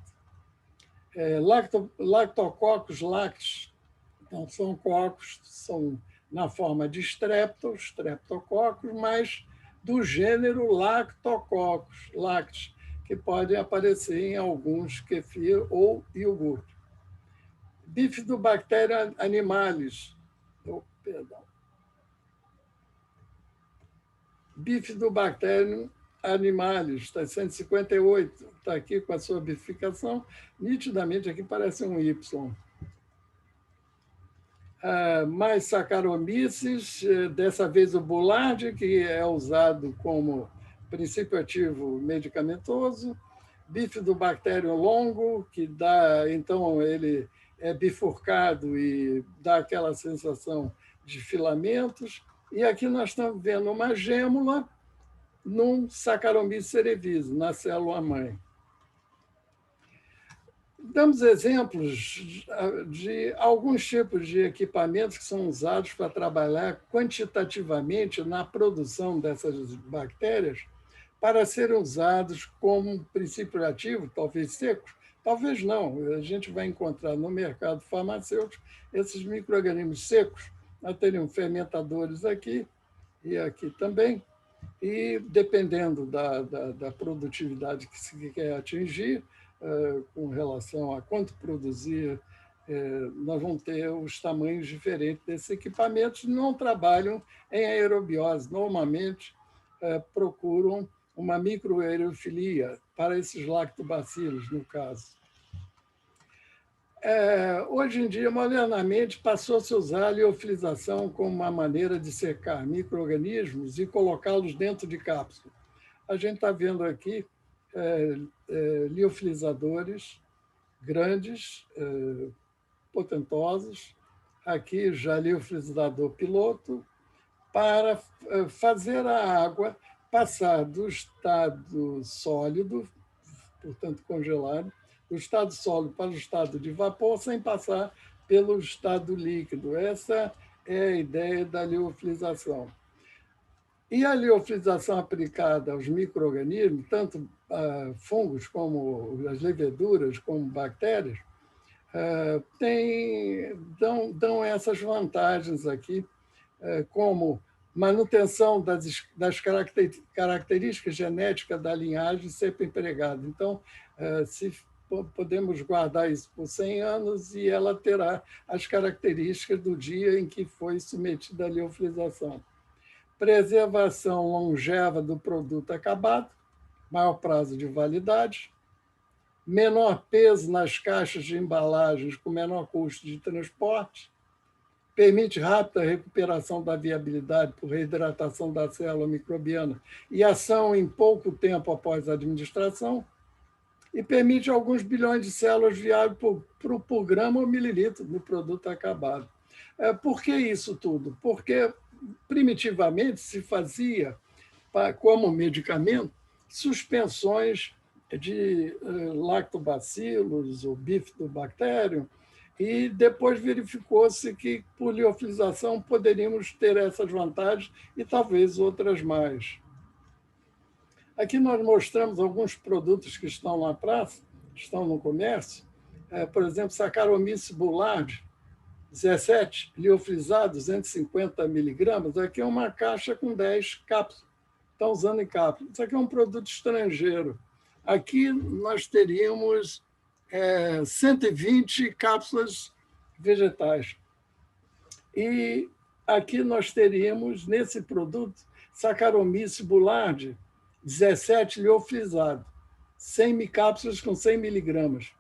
Lactococcus lactis, então são cocos, são na forma de streptococcus, mas do gênero Lactococcus lactis, que podem aparecer em alguns kefir ou iogurte. Bifidobacterium animalis, Bifidobacterium animalis, está 158, está aqui com a sua bificação, nitidamente aqui parece um Y. Mais Saccharomyces, dessa vez o Boulard, que é usado como princípio ativo medicamentoso, Bifidobacterium longo, que dá, então, ele é bifurcado e dá aquela sensação de filamentos. E aqui nós estamos vendo uma gêmula num Saccharomyces cerevisiae, na célula-mãe. Damos exemplos de alguns tipos de equipamentos que são usados para trabalhar quantitativamente na produção dessas bactérias para serem usados como princípio ativo, talvez secos, talvez não. A gente vai encontrar no mercado farmacêutico esses micro-organismos secos. Nós teríamos fermentadores aqui e aqui também, e dependendo da produtividade que se quer atingir, com relação a quanto produzir, nós vamos ter os tamanhos diferentes desses equipamentos. Não trabalham em aerobiose, normalmente procuram uma microaerofilia para esses lactobacilos, no caso. Hoje em dia, modernamente, passou-se a usar a liofilização como uma maneira de secar micro-organismos e colocá-los dentro de cápsula. A gente está vendo aqui liofilizadores grandes, potentosos, aqui já liofilizador piloto, para fazer a água passar do estado sólido, portanto congelado, do estado sólido para o estado de vapor, sem passar pelo estado líquido. Essa é a ideia da liofilização. E a liofilização aplicada aos micro-organismos, tanto fungos como as leveduras, como bactérias, dão essas vantagens aqui, como manutenção das características genéticas da linhagem sempre empregada. Então, podemos guardar isso por 100 anos e ela terá as características do dia em que foi submetida à liofilização. Preservação longeva do produto acabado, maior prazo de validade, menor peso nas caixas de embalagens com menor custo de transporte, permite rápida recuperação da viabilidade por reidratação da célula microbiana e ação em pouco tempo após a administração, e permite alguns bilhões de células viáveis por grama ou mililitro do produto acabado. Por que isso tudo? Porque primitivamente se fazia, como medicamento, suspensões de lactobacilos ou bifidobacterium, e depois verificou-se que, por liofilização, poderíamos ter essas vantagens e talvez outras mais. Aqui nós mostramos alguns produtos que estão na praça, estão no comércio, por exemplo, Saccharomyces boulardii, 17, liofilizado, 250 miligramas. Aqui é uma caixa com 10 cápsulas. Estão usando em cápsulas. Isso aqui é um produto estrangeiro. Aqui nós teríamos 120 cápsulas vegetais. E aqui nós teríamos, nesse produto, Saccharomyces boulardii, 17 liofilizado, 100 cápsulas com 100 miligramas.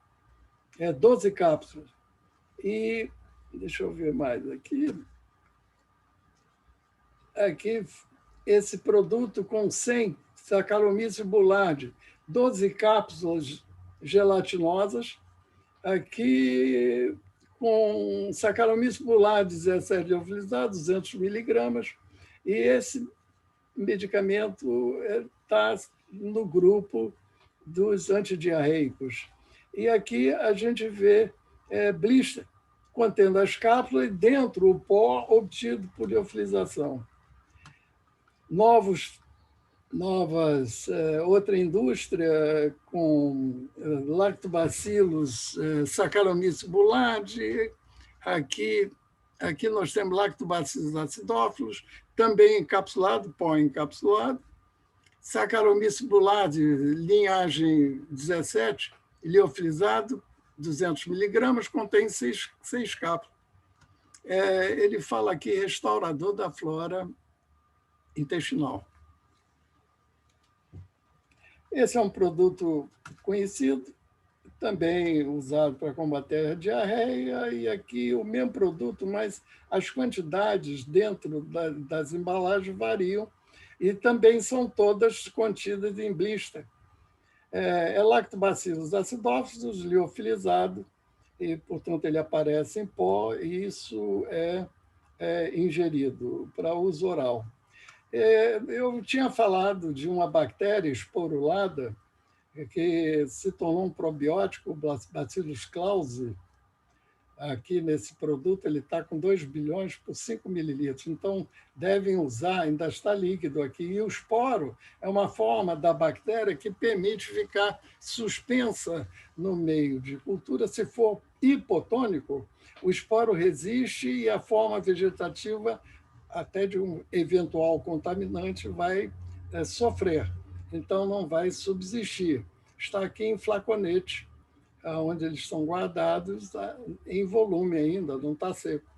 12 cápsulas. E deixa eu ver mais aqui. Aqui, esse produto com 100 Saccharomyces boulardii, 12 cápsulas gelatinosas, aqui com Saccharomyces boulardii 17 liofilizado, 200 miligramas, e esse medicamento está no grupo dos antidiarreicos. E aqui a gente vê blister contendo as cápsulas e dentro o pó obtido por liofilização. Outra indústria com lactobacillus Saccharomyces boulardii. Aqui nós temos lactobacillus acidófilos, também encapsulado, pó encapsulado. Saccharomyces boulardii, linhagem 17, liofilizado, 200 miligramas, contém 6 cápsulas. Ele fala aqui, restaurador da flora intestinal. Esse é um produto conhecido, também usado para combater a diarreia, e aqui o mesmo produto, mas as quantidades dentro das embalagens variam, e também são todas contidas em blister. Lactobacillus acidófilos, liofilizado, e, portanto, ele aparece em pó, e isso é ingerido para uso oral. Eu tinha falado de uma bactéria esporulada que se tornou um probiótico, o Bacillus clausii. Aqui nesse produto ele está com 2 bilhões por 5 mililitros, então devem usar, ainda está líquido aqui. E o esporo é uma forma da bactéria que permite ficar suspensa no meio de cultura. Se for hipotônico, o esporo resiste e a forma vegetativa até de um eventual contaminante vai sofrer, então não vai subsistir. Está aqui em flaconete, onde eles estão guardados em volume ainda, não está seco.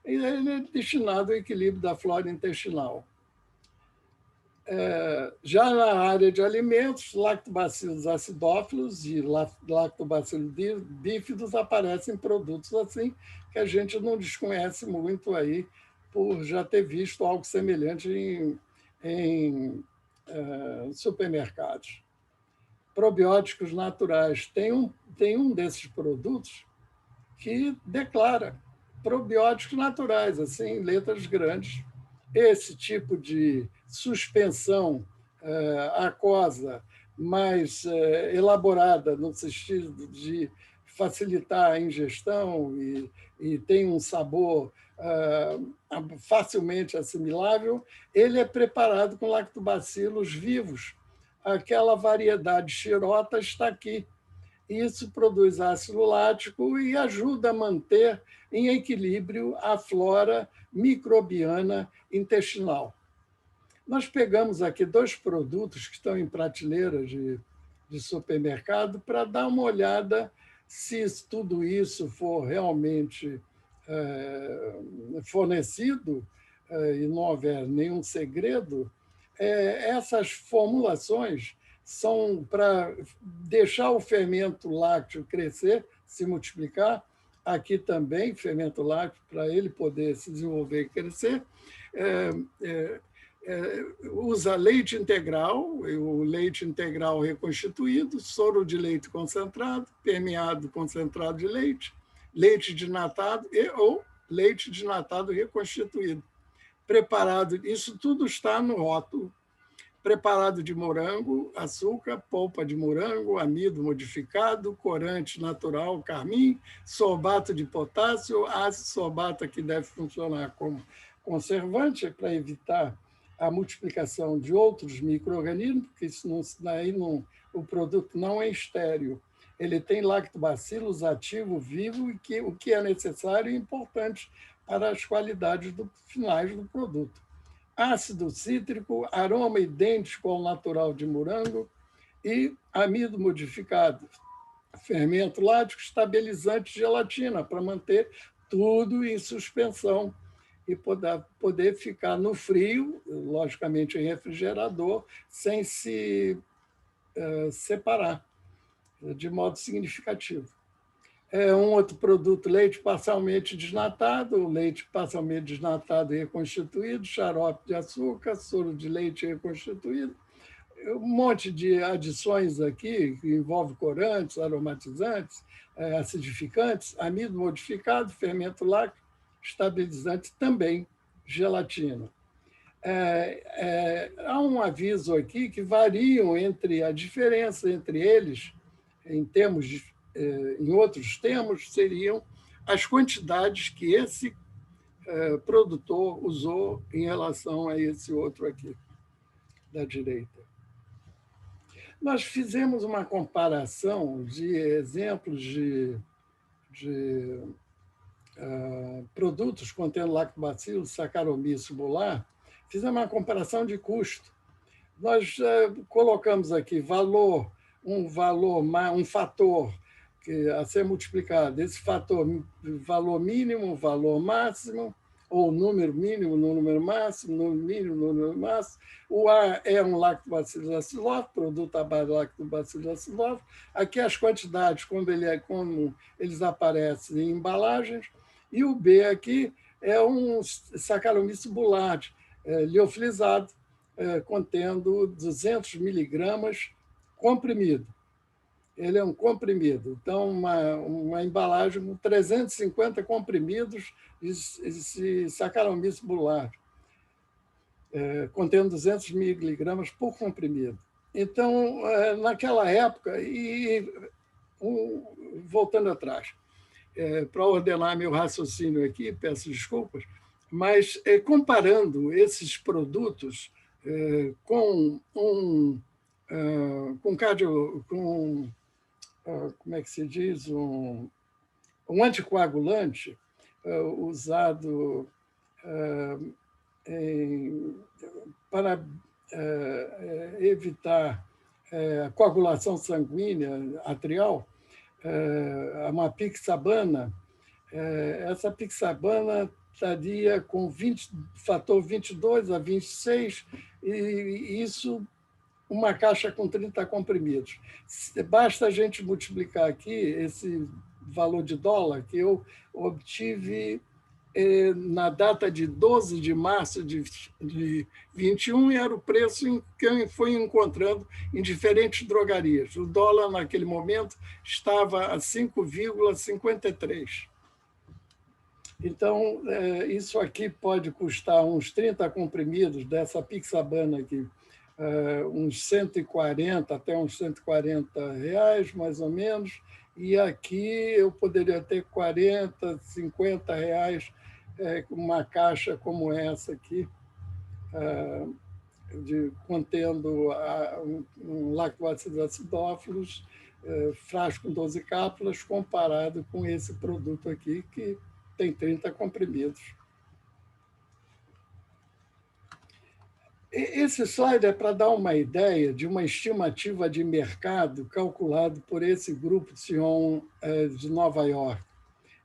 E ele é destinado ao equilíbrio da flora intestinal. Já na área de alimentos, lactobacillus acidófilos e lactobacillus bífidos aparecem produtos assim que a gente não desconhece muito aí, por já ter visto algo semelhante em supermercados. Probióticos naturais. Tem um desses produtos que declara probióticos naturais, assim, em letras grandes. Esse tipo de suspensão aquosa mais elaborada no sentido de facilitar a ingestão e tem um sabor facilmente assimilável, ele é preparado com lactobacilos vivos. Aquela variedade xirota está aqui. Isso produz ácido lático e ajuda a manter em equilíbrio a flora microbiana intestinal. Nós pegamos aqui 2 produtos que estão em prateleiras de supermercado para dar uma olhada se tudo isso for realmente fornecido e não houver nenhum segredo. Essas formulações são para deixar o fermento lácteo crescer, se multiplicar. Aqui também, fermento lácteo, para ele poder se desenvolver e crescer. Usa leite integral, o leite integral reconstituído, soro de leite concentrado, permeado concentrado de leite, leite desnatado ou leite desnatado reconstituído. Preparado, isso tudo está no rótulo. Preparado de morango, açúcar, polpa de morango, amido modificado, corante natural, carmim, sorbato de potássio, ácido sorbato que deve funcionar como conservante para evitar a multiplicação de outros micro-organismos, porque o produto não é estéril. Ele tem lactobacilos ativo vivo, e o que é necessário e importante para as qualidades finais do produto. Ácido cítrico, aroma idêntico ao natural de morango e amido modificado. Fermento lático, estabilizante de gelatina, para manter tudo em suspensão e poder ficar no frio, logicamente em refrigerador, sem se separar de modo significativo. Um outro produto, leite parcialmente desnatado, leite parcialmente desnatado e reconstituído, xarope de açúcar, soro de leite reconstituído, um monte de adições aqui, que envolve corantes, aromatizantes, acidificantes, amido modificado, fermento lácteo, estabilizante, também gelatina. Há um aviso aqui que variam entre a diferença entre eles, em outros termos, seriam as quantidades que esse produtor usou em relação a esse outro aqui, da direita. Nós fizemos uma comparação de exemplos de produtos contendo lactobacillus, Saccharomyces boulardii, fizemos uma comparação de custo. Nós colocamos aqui um fator a ser multiplicado, esse fator, valor mínimo, valor máximo, ou número mínimo, número máximo, número mínimo, número máximo. O A é um lactobacillus acidophilus, produto à base de lactobacillus acidophilus. Aqui as quantidades, como eles aparecem em embalagens. E o B aqui é um Saccharomyces boulardii, liofilizado, contendo 200 miligramas comprimido. Ele é um comprimido. Então, uma embalagem com 350 comprimidos de Saccharomyces boulardii, contendo 200 miligramas por comprimido. Então, naquela época, voltando atrás, para ordenar meu raciocínio aqui, peço desculpas, mas comparando esses produtos com como é que se diz, um anticoagulante usado para evitar a coagulação sanguínea atrial, uma pixabana. Essa pixabana estaria com fator 22 a 26, e isso uma caixa com 30 comprimidos. Basta a gente multiplicar aqui esse valor de dólar que eu obtive na data de 12 de março de 21, e era o preço que eu fui encontrando em diferentes drogarias. O dólar, naquele momento, estava a 5,53. Então, isso aqui pode custar uns 30 comprimidos dessa pixabana aqui, uns 140 até uns 140 reais, mais ou menos, e aqui eu poderia ter 40, 50 reais uma caixa como essa aqui, contendo um lactobacillus acidophilus, frasco com 12 cápsulas, comparado com esse produto aqui, que tem 30 comprimidos. Esse slide é para dar uma ideia de uma estimativa de mercado calculado por esse grupo de Sion de Nova York.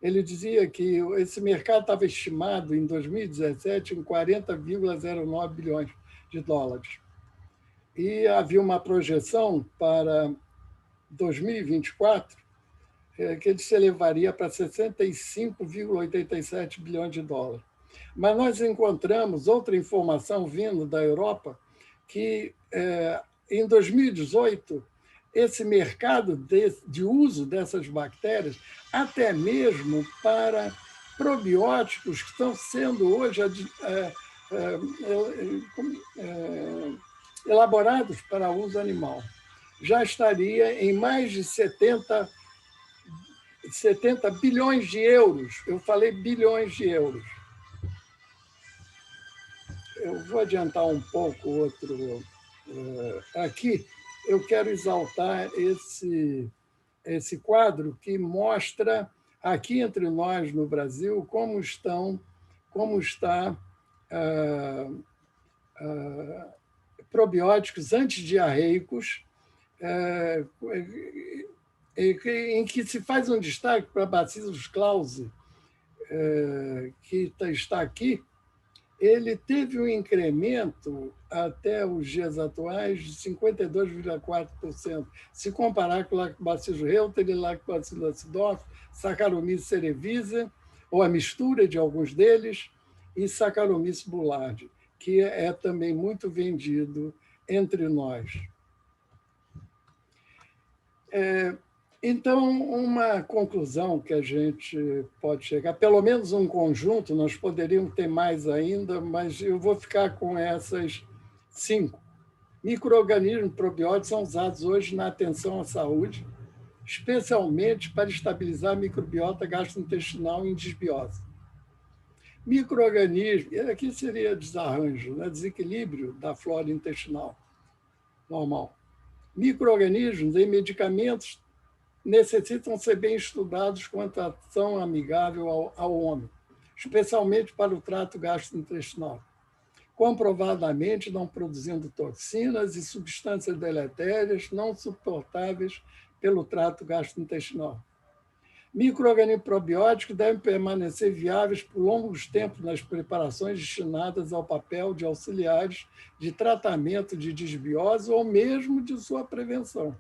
Ele dizia que esse mercado estava estimado em 2017 em 40,09 bilhões de dólares. E havia uma projeção para 2024 que ele se elevaria para 65,87 bilhões de dólares. Mas nós encontramos outra informação vindo da Europa que, em 2018, esse mercado de uso dessas bactérias, até mesmo para probióticos que estão sendo hoje elaborados para uso animal, já estaria em mais de 70 bilhões de euros. Eu falei bilhões de euros. Eu vou adiantar um pouco outro. Aqui, eu quero exaltar esse quadro que mostra, aqui entre nós no Brasil, como está probióticos antidiarreicos, em que se faz um destaque para Bacillus clause, que está aqui, ele teve um incremento até os dias atuais de 52,4%. Se comparar com Lactobacillus reuteri, Lactobacillus acidophilus, Saccharomyces cerevisiae, ou a mistura de alguns deles, e Saccharomyces boulardii, que é também muito vendido entre nós. Então, uma conclusão que a gente pode chegar, pelo menos um conjunto, nós poderíamos ter mais ainda, mas eu vou ficar com essas 5. Micro-organismos probióticos são usados hoje na atenção à saúde, especialmente para estabilizar a microbiota gastrointestinal em disbiose. Micro-organismos, aqui seria desarranjo, né? Desequilíbrio da flora intestinal normal. Micro-organismos em medicamentos necessitam ser bem estudados quanto à ação amigável ao homem, especialmente para o trato gastrointestinal, comprovadamente não produzindo toxinas e substâncias deletérias não suportáveis pelo trato gastrointestinal. Micro-organismos probióticos devem permanecer viáveis por longos tempos nas preparações destinadas ao papel de auxiliares de tratamento de disbiose ou mesmo de sua prevenção.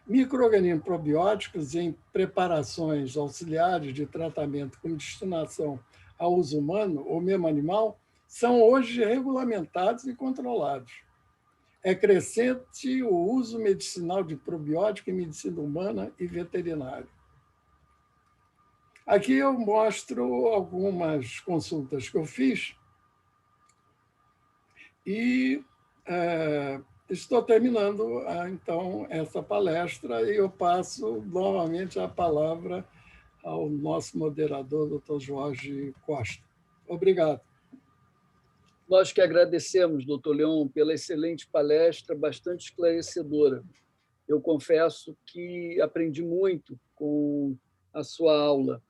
Micro-organismos probióticos em preparações auxiliares de tratamento com destinação ao uso humano ou mesmo animal são hoje regulamentados e controlados. É crescente o uso medicinal de probiótico em medicina humana e veterinária. Aqui eu mostro algumas consultas que eu fiz e estou terminando, então, essa palestra e eu passo novamente a palavra ao nosso moderador, Dr. Jorge Costa. Obrigado. Nós que agradecemos, doutor Leon, pela excelente palestra, bastante esclarecedora. Eu confesso que aprendi muito com a sua aula.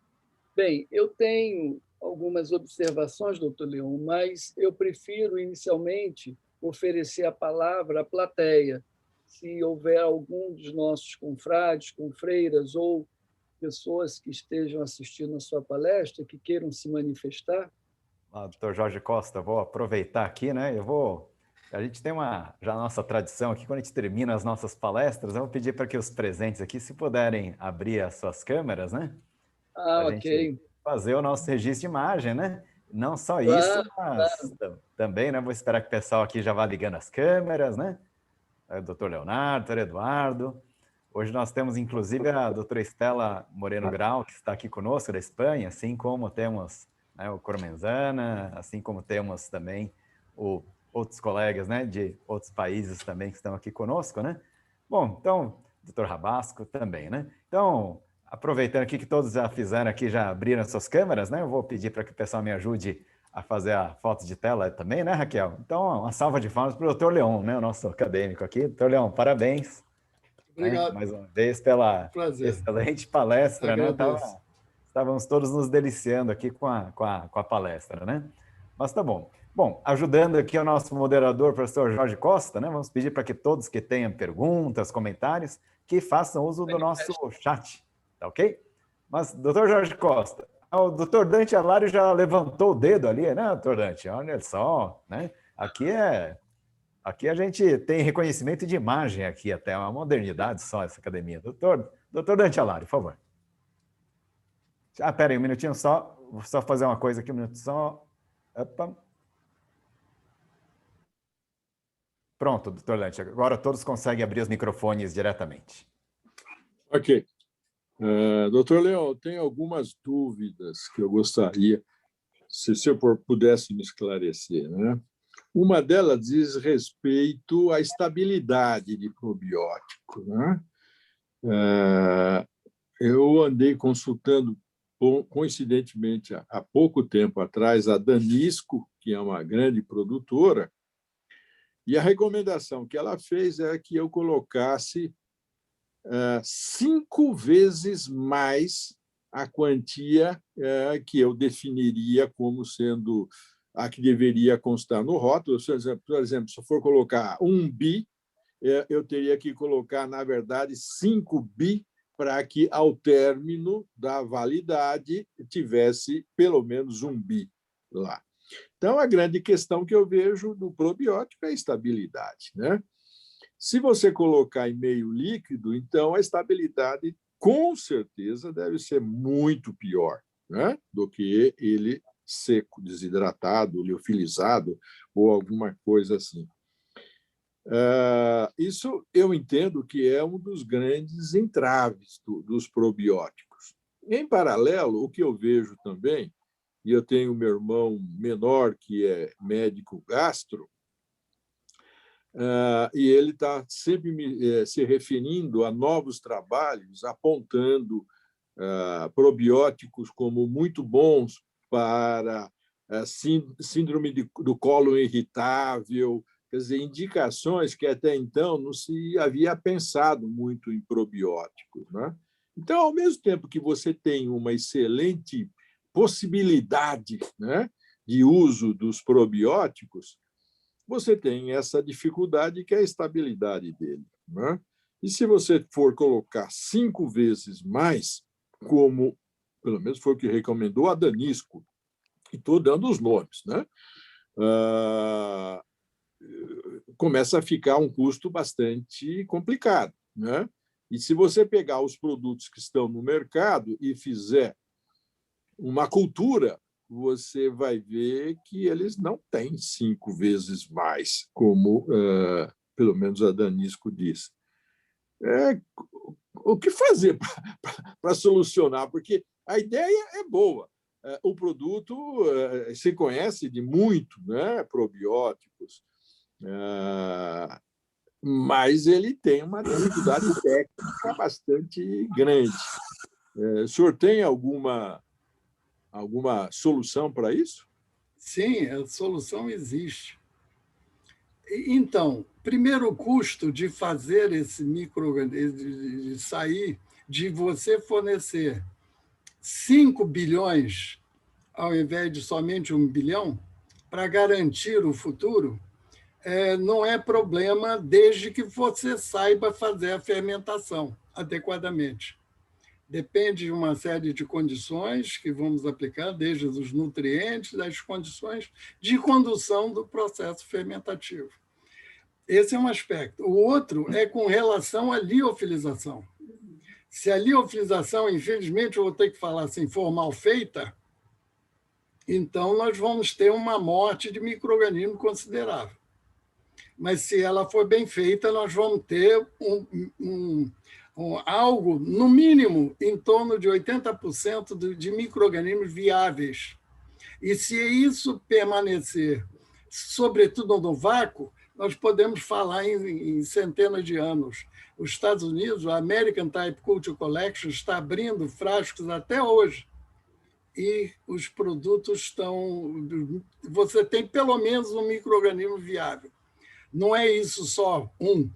Bem, eu tenho algumas observações, doutor Leon, mas eu prefiro, inicialmente, oferecer a palavra à plateia. Se houver algum dos nossos confrades, confreiras ou pessoas que estejam assistindo a sua palestra, que queiram se manifestar. Doutor Jorge Costa, vou aproveitar aqui, né? A gente tem já a nossa tradição aqui, quando a gente termina as nossas palestras, eu vou pedir para que os presentes aqui, se puderem abrir as suas câmeras, né? Ah, ok. Gente fazer o nosso registro de imagem, né? Não só isso, mas também, né? Vou esperar que o pessoal aqui já vá ligando as câmeras, né? O doutor Leonardo, doutor Eduardo. Hoje nós temos, inclusive, a doutora Estela Moreno Grau, que está aqui conosco, da Espanha, assim como temos, né, o Coromenzana, assim como temos também outros colegas, né, de outros países também que estão aqui conosco, né? Bom, então, doutor Rabasco também, né? Então, aproveitando aqui que todos já fizeram aqui, já abriram suas câmeras, né? Eu vou pedir para que o pessoal me ajude a fazer a foto de tela também, né, Raquel? Então, uma salva de palmas para o doutor Leon, né, o nosso acadêmico aqui. Doutor Leon, parabéns. Obrigado. Né, mais uma vez pela excelente palestra, né? Estávamos todos nos deliciando aqui com a palestra, né? Mas tá bom. Bom, ajudando aqui o nosso moderador, professor Jorge Costa, né? Vamos pedir para que todos que tenham perguntas, comentários, que façam uso do nosso chat, tá ok? Mas, doutor Jorge Costa, o doutor Dante Alário já levantou o dedo ali, né, doutor Dante? Olha só, né? Aqui a gente tem reconhecimento de imagem aqui, até uma modernidade só essa academia. Doutor Dante Alário, por favor. Pera aí, um minutinho só. Vou só fazer uma coisa aqui, um minuto só. Opa. Pronto, doutor Dante. Agora todos conseguem abrir os microfones diretamente. Ok. Doutor Leon, eu tenho algumas dúvidas que eu gostaria, se o senhor pudesse me esclarecer, né? Uma delas diz respeito à estabilidade de probiótico, né? Eu andei consultando, coincidentemente, há pouco tempo atrás, a Danisco, que é uma grande produtora, e a recomendação que ela fez é que eu colocasse 5 vezes mais a quantia que eu definiria como sendo a que deveria constar no rótulo. Por exemplo, se eu for colocar 1 bi, eu teria que colocar, na verdade, 5 bi para que, ao término da validade, tivesse pelo menos 1 bi lá. Então, a grande questão que eu vejo do probiótico é a estabilidade, né? Se você colocar em meio líquido, então a estabilidade, com certeza, deve ser muito pior, né, do que ele seco, desidratado, liofilizado ou alguma coisa assim. Isso eu entendo que é um dos grandes entraves dos probióticos. Em paralelo, o que eu vejo também, e eu tenho meu irmão menor que é médico gastro, e ele está sempre se referindo a novos trabalhos, apontando probióticos como muito bons para síndrome do colo irritável, quer dizer, indicações que até então não se havia pensado muito em probióticos, né? Então, ao mesmo tempo que você tem uma excelente possibilidade, né, de uso dos probióticos, você tem essa dificuldade que é a estabilidade dele, né? E se você for colocar 5 vezes mais, como pelo menos foi o que recomendou a Danisco, e estou dando os nomes, né? Começa a ficar um custo bastante complicado, né? E se você pegar os produtos que estão no mercado e fizer uma cultura, você vai ver que eles não têm 5 vezes mais, como pelo menos a Danisco diz. O que fazer para solucionar? Porque a ideia é boa. O produto se conhece de muito, né, probióticos, mas ele tem uma dificuldade técnica bastante grande. O senhor tem alguma solução para isso? Sim, a solução existe. Então, primeiro, o custo de fazer esse micro-organismo, de sair, de você fornecer 5 bilhões ao invés de somente 1 bilhão, para garantir o futuro, não é problema desde que você saiba fazer a fermentação adequadamente. Depende de uma série de condições que vamos aplicar, desde os nutrientes, das condições de condução do processo fermentativo. Esse é um aspecto. O outro é com relação à liofilização. Se a liofilização, infelizmente, eu vou ter que falar assim, for mal feita, então nós vamos ter uma morte de micro-organismo considerável. Mas se ela for bem feita, nós vamos ter algo, no mínimo, em torno de 80% de micro-organismos viáveis. E se isso permanecer, sobretudo no vácuo, nós podemos falar em centenas de anos. Os Estados Unidos, a American Type Culture Collection, está abrindo frascos até hoje. E os produtos estão... Você tem pelo menos um micro-organismo viável. Não é isso só um.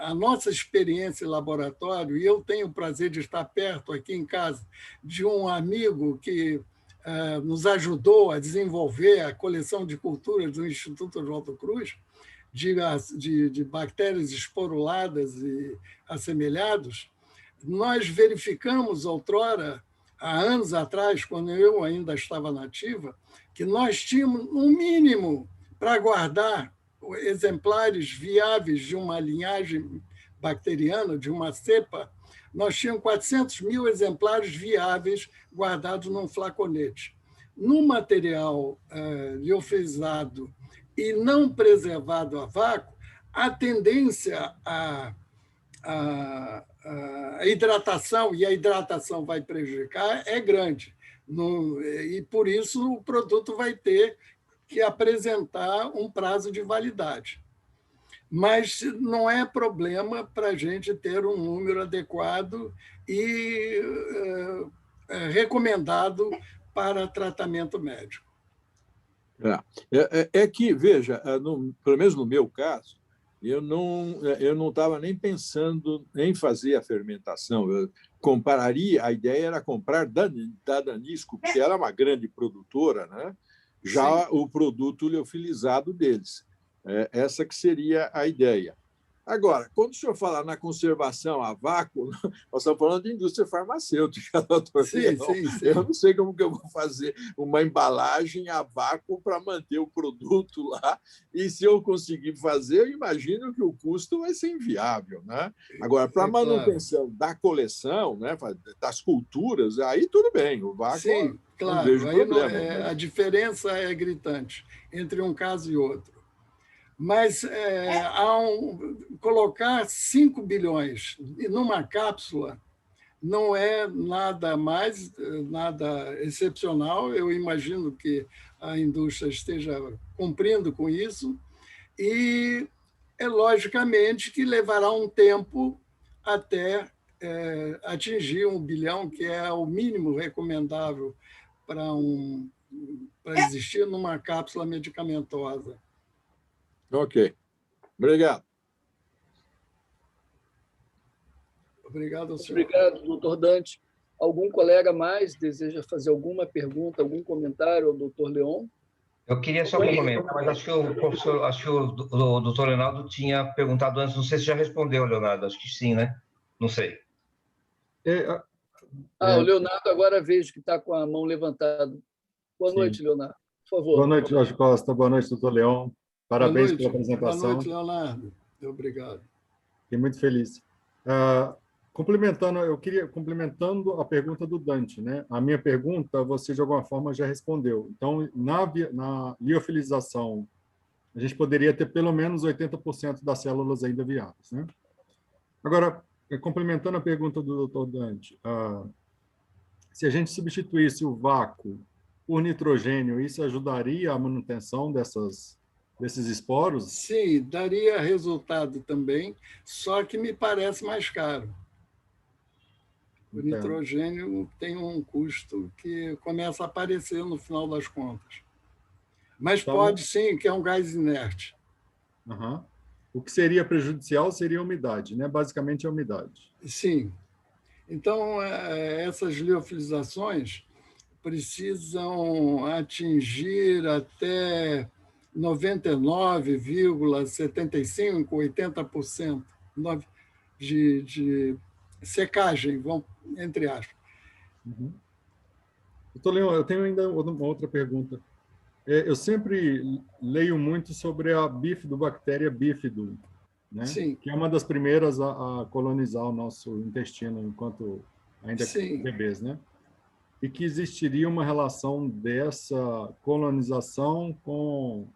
A nossa experiência em laboratório, e eu tenho o prazer de estar perto aqui em casa de um amigo que nos ajudou a desenvolver a coleção de culturas do Instituto Oswaldo Cruz, de bactérias esporuladas e assemelhados. Nós verificamos outrora, há anos atrás, quando eu ainda estava na ativa, que nós tínhamos, no mínimo, para guardar exemplares viáveis de uma linhagem bacteriana, de uma cepa, nós tínhamos 400 mil exemplares viáveis guardados num flaconete. No material liofilizado e não preservado a vácuo, a tendência à hidratação, e a hidratação vai prejudicar, é grande. E, por isso, o produto vai ter que apresentar um prazo de validade. Mas não é problema para a gente ter um número adequado e recomendado para tratamento médico. É que, veja, pelo menos no meu caso, eu não estava nem pensando em fazer a fermentação. Eu compararia, a ideia era comprar da Danisco, porque ela é uma grande produtora, né? Já Sim. O produto liofilizado deles. Essa que seria a ideia. Agora, quando o senhor fala na conservação a vácuo, nós estamos falando de indústria farmacêutica, doutor. Sim, sim, sim. Eu não sei como que eu vou fazer uma embalagem a vácuo para manter o produto lá, e se eu conseguir fazer, eu imagino que o custo vai ser inviável, né? Agora, para a manutenção da coleção, né, das culturas, aí tudo bem, o vácuo sim, claro. não vejo aí problema. A diferença é gritante entre um caso e outro. Mas colocar 5 bilhões numa cápsula não é nada mais, nada excepcional. Eu imagino que a indústria esteja cumprindo com isso e, logicamente, que levará um tempo até atingir 1 bilhão, que é o mínimo recomendável para existir numa cápsula medicamentosa. Ok. Obrigado. Obrigado, senhor. Obrigado, doutor Dante. Algum colega mais deseja fazer alguma pergunta, algum comentário ao doutor Leon? Eu queria só complementar, mas acho que o doutor Leonardo tinha perguntado antes, não sei se já respondeu, Leonardo, acho que sim, né? Não sei. O Leonardo agora vejo que está com a mão levantada. Boa noite, Leonardo. Por favor. Boa noite, Jorge Costa. Boa noite, doutor Leon. Parabéns pela apresentação. Boa noite, Leonardo. Obrigado. Fiquei muito feliz. Complementando a pergunta do Dante, né? A minha pergunta, você de alguma forma já respondeu. Então, na liofilização, a gente poderia ter pelo menos 80% das células ainda viáveis, né? Agora, complementando a pergunta do Dr. Dante, se a gente substituísse o vácuo por nitrogênio, isso ajudaria a manutenção desses esporos? Sim, daria resultado também, só que me parece mais caro. O nitrogênio tem um custo que começa a aparecer no final das contas. Mas então, pode sim, que é um gás inerte. Uhum. O que seria prejudicial seria a umidade, né? Basicamente a umidade. Sim. Então, essas liofilizações precisam atingir até 99,75%, 80% de secagem, entre aspas. Uhum. Doutor Leon, eu tenho ainda uma outra pergunta. Eu sempre leio muito sobre a bifidobactéria bifidum, né? Sim. Que é uma das primeiras a colonizar o nosso intestino enquanto ainda bebês, né? E que existiria uma relação dessa colonização com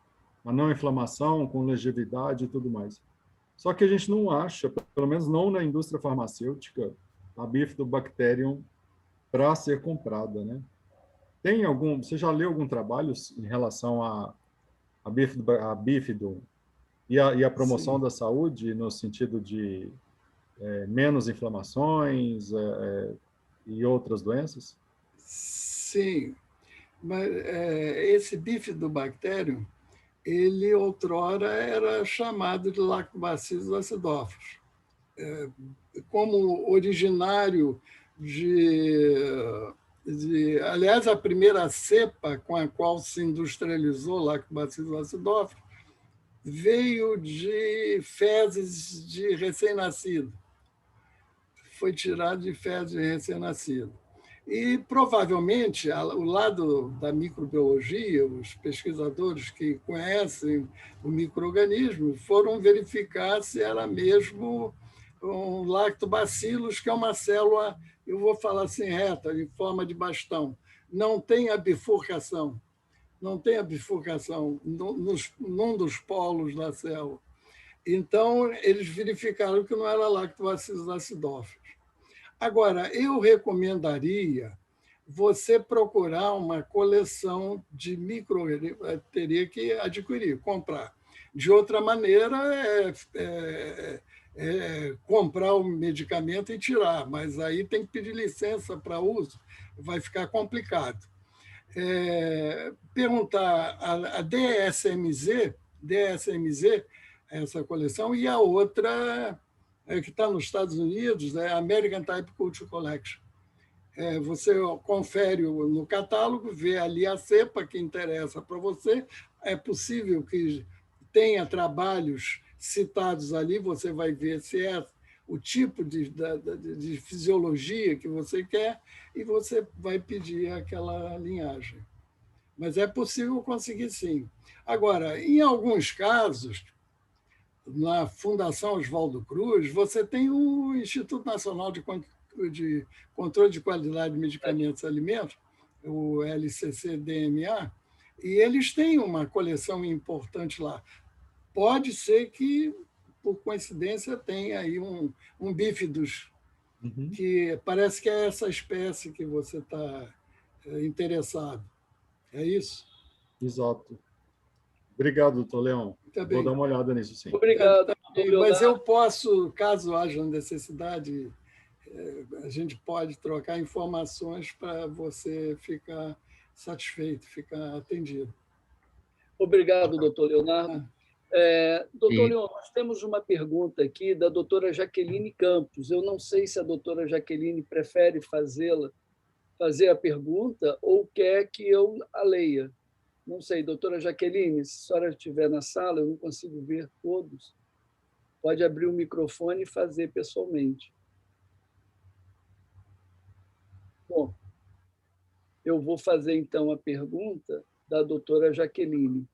a não inflamação, com longevidade e tudo mais. Só que a gente não acha, pelo menos não na indústria farmacêutica, a Bifidobacterium para ser comprada, né? Você já leu algum trabalho em relação a bífido e a promoção da saúde no sentido de menos inflamações e outras doenças? Sim, mas esse Bifidobacterium, ele outrora era chamado de Lactobacillus acidophilus. Como originário aliás, a primeira cepa com a qual se industrializou Lactobacillus acidophilus veio de fezes de recém-nascido. Foi tirado de fezes de recém-nascido. E, provavelmente, o lado da microbiologia, os pesquisadores que conhecem o micro-organismo foram verificar se era mesmo um lactobacillus, que é uma célula, eu vou falar assim, reta, em forma de bastão. Não tem a bifurcação. Não tem a bifurcação num dos polos da célula. Então, eles verificaram que não era Lactobacillus acidophilus. Agora, eu recomendaria você procurar uma coleção de micro-organismos, teria que adquirir, comprar. De outra maneira, comprar o medicamento e tirar, mas aí tem que pedir licença para uso, vai ficar complicado. Perguntar a DSMZ, essa coleção, e a outra que está nos Estados Unidos, é a American Type Culture Collection. Você confere no catálogo, vê ali a cepa que interessa para você. É possível que tenha trabalhos citados ali, você vai ver se é o tipo de fisiologia que você quer e você vai pedir aquela linhagem. Mas é possível conseguir, sim. Agora, em alguns casos, na Fundação Oswaldo Cruz, você tem o Instituto Nacional de Controle de Qualidade de Medicamentos e Alimentos, o LCC-DMA, e eles têm uma coleção importante lá. Pode ser que, por coincidência, tenha aí um bífidos, que parece que é essa espécie que você está interessado. É isso? Exato. Obrigado, doutor Leão. Vou dar uma olhada nisso, sim. Obrigado. Mas eu posso, caso haja necessidade, a gente pode trocar informações para você ficar satisfeito, ficar atendido. Obrigado, doutor Leonardo. Doutor Leon, nós temos uma pergunta aqui da doutora Jaqueline Campos. Eu não sei se a doutora Jaqueline prefere fazer a pergunta ou quer que eu a leia. Não sei, doutora Jaqueline, se a senhora estiver na sala, eu não consigo ver todos. Pode abrir o microfone e fazer pessoalmente. Bom, eu vou fazer, então, a pergunta da doutora Jaqueline.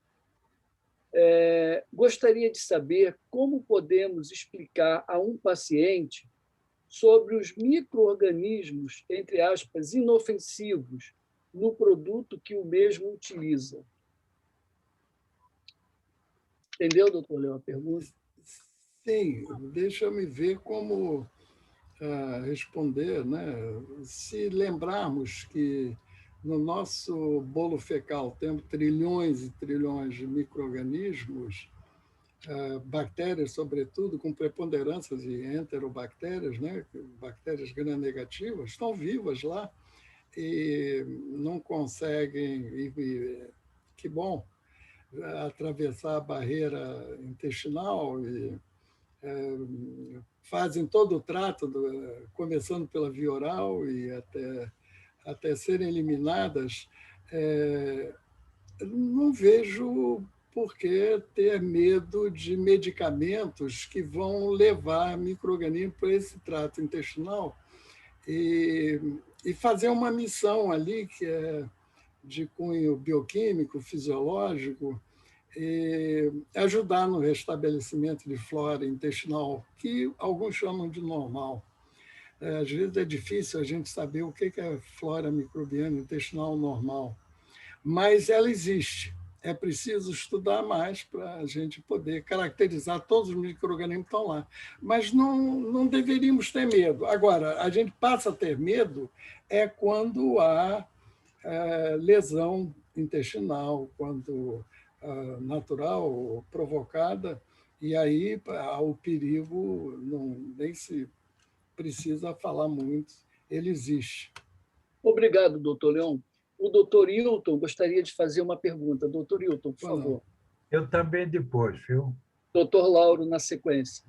Gostaria de saber como podemos explicar a um paciente sobre os micro-organismos, entre aspas, inofensivos, no produto que o mesmo utiliza. Entendeu, doutor Leão, a pergunta? Sim, deixa-me ver como responder, né? Se lembrarmos que no nosso bolo fecal temos trilhões e trilhões de micro-organismos, bactérias, sobretudo, com preponderância de enterobactérias, né? Bactérias gram-negativas, estão vivas lá e não conseguem, que bom, atravessar a barreira intestinal e fazem todo o trato, começando pela via oral e até serem eliminadas. Não vejo por que ter medo de medicamentos que vão levar micro-organismos para esse trato intestinal e fazer uma missão ali que é de cunho bioquímico, fisiológico, e ajudar no restabelecimento de flora intestinal, que alguns chamam de normal. Às vezes é difícil a gente saber o que é flora microbiana intestinal normal, mas ela existe. É preciso estudar mais para a gente poder caracterizar todos os micro-organismos que estão lá. Mas não deveríamos ter medo. Agora, a gente passa a ter medo quando há lesão intestinal, quando natural ou provocada, e aí o perigo nem se precisa falar muito, ele existe. Obrigado, doutor Leão. O doutor Hilton gostaria de fazer uma pergunta. Doutor Hilton, por favor. Eu também depois, viu? Doutor Lauro, na sequência.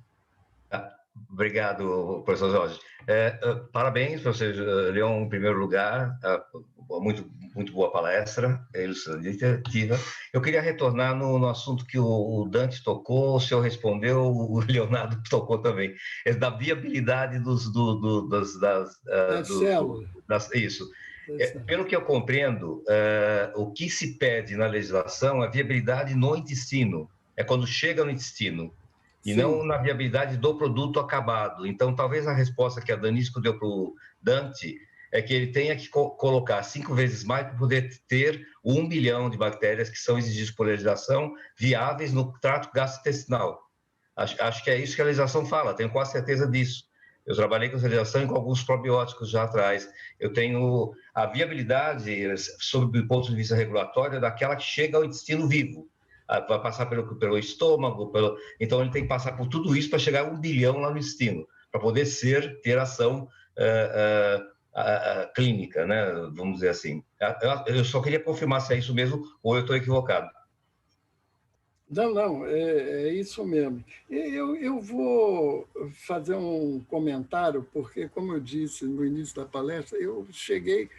Obrigado, professor Jorge. Parabéns, professor Leão, em primeiro lugar. Muito boa palestra, ilustrativa. Eu queria retornar no assunto que o Dante tocou, o senhor respondeu, o Leonardo tocou também. Da viabilidade das células. Isso. Pelo que eu compreendo, o que se pede na legislação é a viabilidade no intestino, é quando chega no intestino, e Sim. não na viabilidade do produto acabado. Então, talvez a resposta que a Danisco deu para o Dante é que ele tenha que colocar 5 vezes mais para poder ter 1 bilhão de bactérias que são exigidas por legislação viáveis no trato gastrointestinal. Acho que é isso que a legislação fala, tenho quase certeza disso. Eu trabalhei com essa legislação e com alguns probióticos já atrás. Eu tenho a viabilidade, sob o ponto de vista regulatório, daquela que chega ao intestino vivo. Vai passar pelo estômago, então ele tem que passar por tudo isso para chegar a 1 bilhão lá no intestino, para poder ter ação clínica, né? Vamos dizer assim. Eu só queria confirmar se é isso mesmo ou eu estou equivocado. Não, é isso mesmo. Eu vou fazer um comentário, porque, como eu disse no início da palestra, eu cheguei,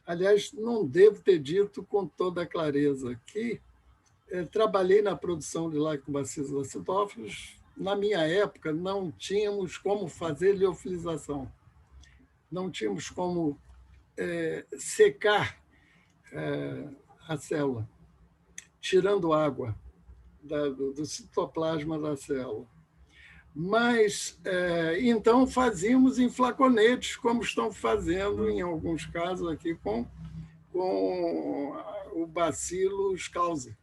aliás, não devo ter dito com toda a clareza, que trabalhei na produção de lactobacilos acidófilos na minha época, não tínhamos como fazer liofilização. Não tínhamos como secar a célula, tirando água do citoplasma da célula. Mas, então, fazíamos em flaconetes, como estão fazendo, em alguns casos, aqui com o Bacillus clause.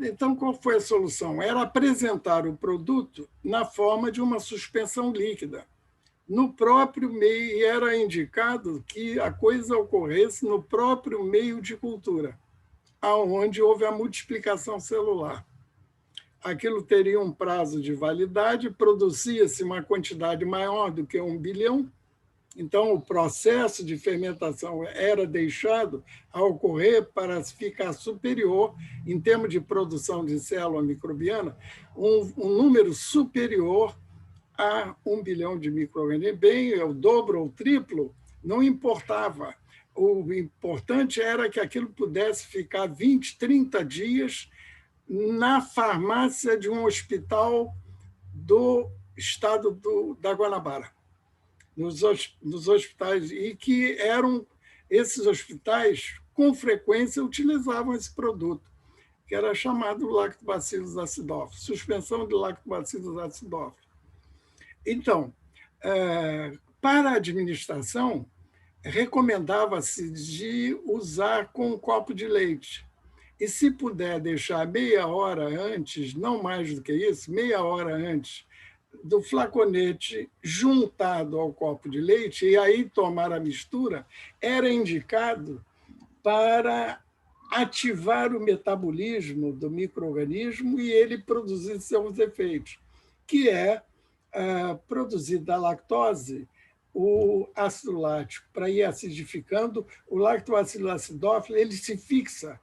Então, qual foi a solução? Era apresentar o produto na forma de uma suspensão líquida, no próprio meio, e era indicado que a coisa ocorresse no próprio meio de cultura, aonde houve a multiplicação celular. Aquilo teria um prazo de validade, produzia-se uma quantidade maior do que 1 bilhão, então o processo de fermentação era deixado a ocorrer para ficar superior, em termos de produção de célula microbiana, um número superior a 1 bilhão de micro-organismos. Bem, o dobro ou o triplo, não importava. O importante era que aquilo pudesse ficar 20, 30 dias na farmácia de um hospital do estado da Guanabara, nos hospitais, e que esses hospitais, com frequência, utilizavam esse produto, que era chamado Lactobacillus acidophilus, suspensão de Lactobacillus acidophilus. Então, para a administração, recomendava-se de usar com um copo de leite. E, se puder deixar meia hora antes, não mais do que isso, meia hora antes do flaconete juntado ao copo de leite, e aí tomar a mistura, era indicado para ativar o metabolismo do micro-organismo e ele produzir seus efeitos, que é produzir da lactose o ácido lático, para ir acidificando. O Lactobacillus acidophilus ele se fixa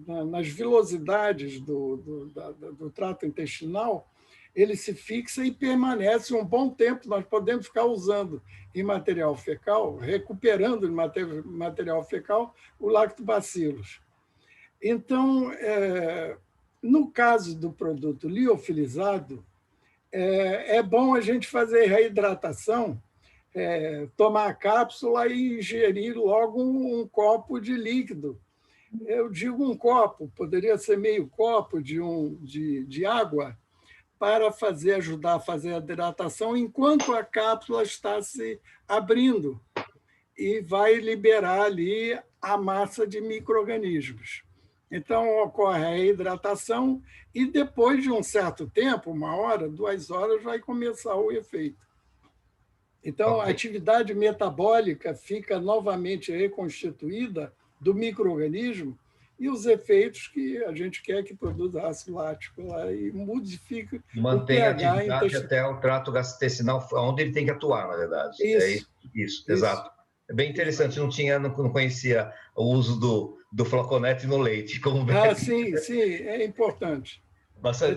nas vilosidades do trato intestinal, ele se fixa e permanece um bom tempo. Nós podemos ficar usando em material fecal, recuperando em material fecal o lactobacillus. Então, no caso do produto liofilizado, é bom a gente fazer reidratação, tomar a cápsula e ingerir logo um copo de líquido. Eu digo um copo, poderia ser meio copo de água, para ajudar a fazer a hidratação enquanto a cápsula está se abrindo e vai liberar ali a massa de micro-organismos. Então, ocorre a hidratação e, depois de um certo tempo, 1 hora, 2 horas, vai começar o efeito. Então, a atividade metabólica fica novamente reconstituída do micro-organismo e os efeitos que a gente quer que produza ácido lático lá e modifica o pH a atividade até o trato gastrointestinal, onde ele tem que atuar, na verdade. Isso, exato. É bem interessante, não conhecia o uso do flaconete no leite. Sim, é importante.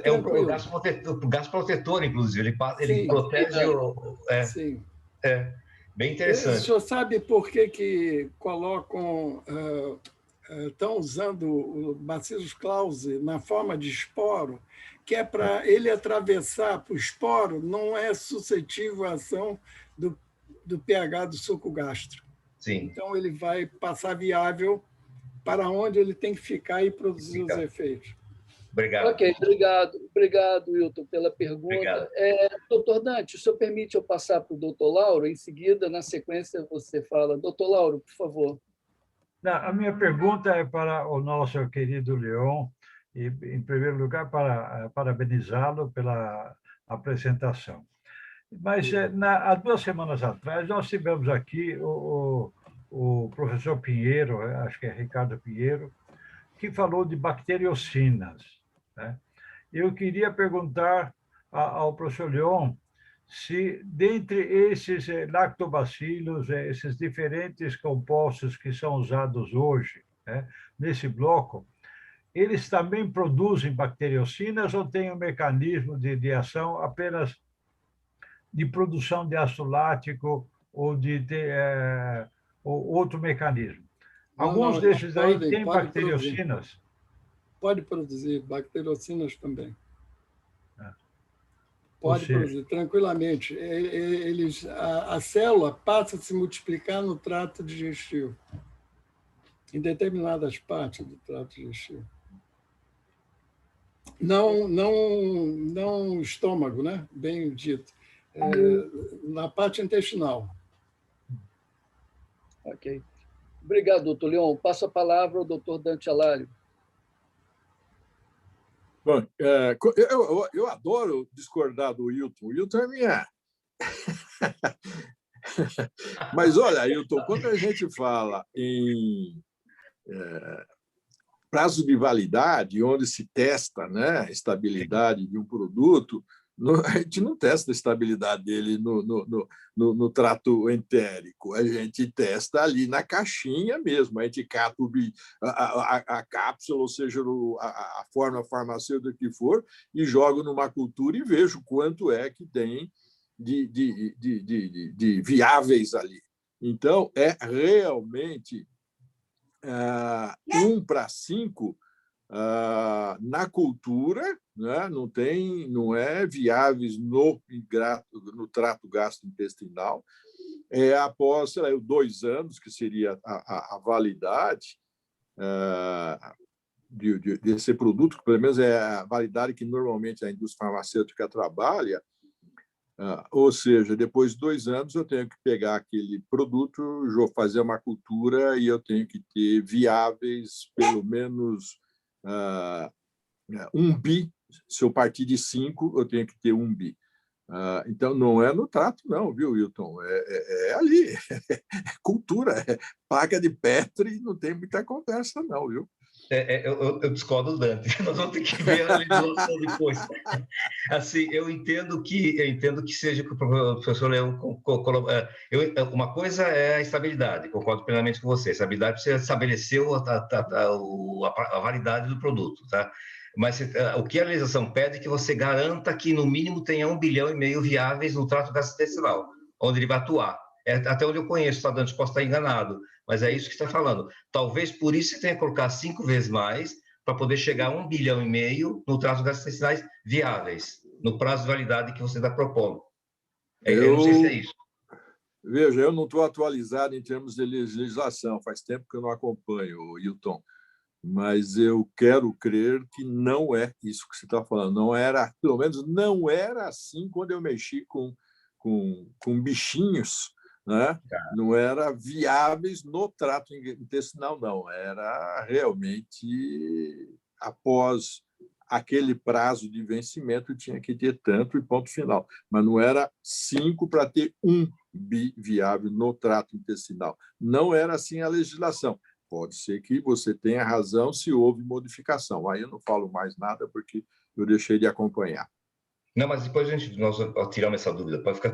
É um gás protetor, inclusive, ele protege Sim. Bem interessante. O senhor sabe por que colocam... estão usando o Bacillus clause na forma de esporo, que é para ele atravessar, para o esporo não é suscetível à ação do pH do suco gástrico. Sim. Então, ele vai passar viável para onde ele tem que ficar e produzir os efeitos. Obrigado. Ok, obrigado, Wilton, pela pergunta. Doutor Dante, o senhor permite eu passar para o doutor Lauro? Em seguida, na sequência, você fala. Doutor Lauro, por favor. A minha pergunta é para o nosso querido Leon, e, em primeiro lugar, para parabenizá-lo pela apresentação. Mas, há 2 semanas atrás, nós tivemos aqui o professor Pinheiro, acho que é Ricardo Pinheiro, que falou de bacteriocinas, né? Eu queria perguntar ao professor Leon se, dentre esses lactobacilos, esses diferentes compostos que são usados hoje, né, nesse bloco, eles também produzem bacteriocinas ou têm um mecanismo de ação apenas de produção de ácido lático ou de outro mecanismo? Alguns desses aí têm bacteriocinas? Pode produzir, bactericinas também. Ou Pode seja, produzir tranquilamente. A célula passa a se multiplicar no trato digestivo, em determinadas partes do trato digestivo. Não estômago, né? Bem dito. Na parte intestinal. Ok. Obrigado, doutor Leon. Passo a palavra ao doutor Dante Alário. Bom, eu adoro discordar do Wilton. O Wilton é minha. Mas, olha, Wilton, quando a gente fala em prazo de validade, onde se testa, né, a estabilidade de um produto, a gente não testa a estabilidade dele no trato entérico, a gente testa ali na caixinha mesmo, a gente cata a cápsula, ou seja, a forma farmacêutica que for, e jogo numa cultura e vejo quanto é que tem de viáveis ali. Então, é realmente 1:5 na cultura, né? Não é viáveis no trato gastrointestinal. Após 2 anos, que seria a validade desse produto, que pelo menos é a validade que normalmente a indústria farmacêutica trabalha. Ou seja, depois de 2 anos, eu tenho que pegar aquele produto, fazer uma cultura e eu tenho que ter viáveis pelo menos 1 bi. Se eu partir de 5, eu tenho que ter 1 bi. Então, não é no trato, não, viu, Wilton? É ali, é cultura, é placa de Petri, não tem muita conversa, não, viu? Eu discordo do Dante. Nós vamos ter que ver a legislação depois. Assim, eu entendo que seja que o professor Leão uma coisa é a estabilidade, concordo plenamente com você. A estabilidade você estabeleceu a validade do produto, tá? Mas o que a legislação pede é que você garanta que no mínimo tenha 1,5 bilhão viáveis no trato gastrointestinal, onde ele vai atuar. Até onde eu conheço, tá, Dante? Posso estar enganado, mas é isso que está falando. Talvez por isso você tenha que colocar 5 vezes mais para poder chegar a 1,5 bilhão no trato gastrointestinais viáveis, no prazo de validade que você está propondo. Eu não sei se é isso. Veja, eu não estou atualizado em termos de legislação, faz tempo que eu não acompanho, Wilton, mas eu quero crer que não é isso que você está falando. Não era, pelo menos não era assim quando eu mexi com bichinhos, né? Não era viáveis no trato intestinal, não. Era realmente, após aquele prazo de vencimento, tinha que ter tanto e ponto final. Mas não era 5 para ter 1 bi viável no trato intestinal. Não era assim a legislação. Pode ser que você tenha razão se houve modificação. Aí eu não falo mais nada porque eu deixei de acompanhar. Não, mas depois nós tiramos essa dúvida, pode ficar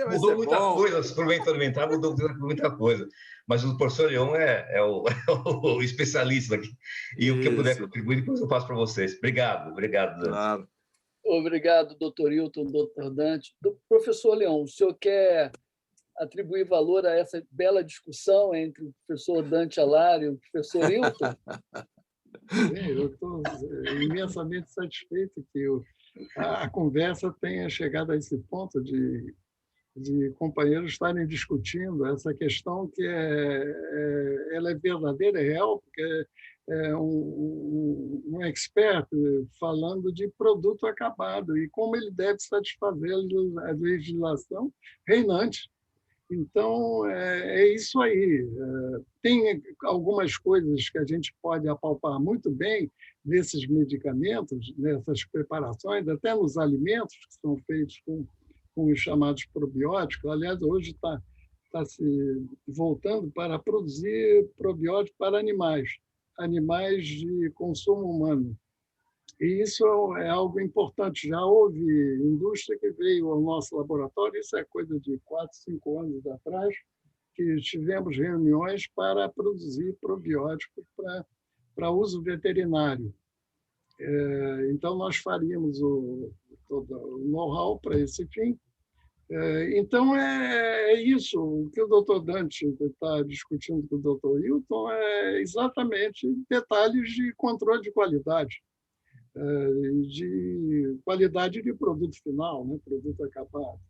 mudou muita coisa, suplemento alimentar mudou muita coisa, mas o professor Leon é o especialista aqui, e o que eu puder contribuir, depois eu passo para vocês. Obrigado, Dante. Claro. Obrigado, doutor Hilton, doutor Dante. Professor Leon, o senhor quer atribuir valor a essa bela discussão entre o professor Dante Alário e o professor Hilton? Eu estou imensamente satisfeito que a conversa tenha chegado a esse ponto de companheiros estarem discutindo essa questão que ela é verdadeira, é real, porque é um expert falando de produto acabado e como ele deve satisfazer a legislação reinante. Então, é isso aí. Tem algumas coisas que a gente pode apalpar muito bem nesses medicamentos, nessas preparações, até nos alimentos que são feitos com os chamados probióticos. Aliás, hoje está se voltando para produzir probióticos para animais de consumo humano. E isso é algo importante. Já houve indústria que veio ao nosso laboratório, isso é coisa de 4, 5 anos atrás, que tivemos reuniões para produzir probióticos para uso veterinário. Então, nós faríamos todo o know-how para esse fim, Então, é isso. O que o doutor Dante está discutindo com o doutor Hilton é exatamente detalhes de controle de qualidade de produto final, né? Produto acabado.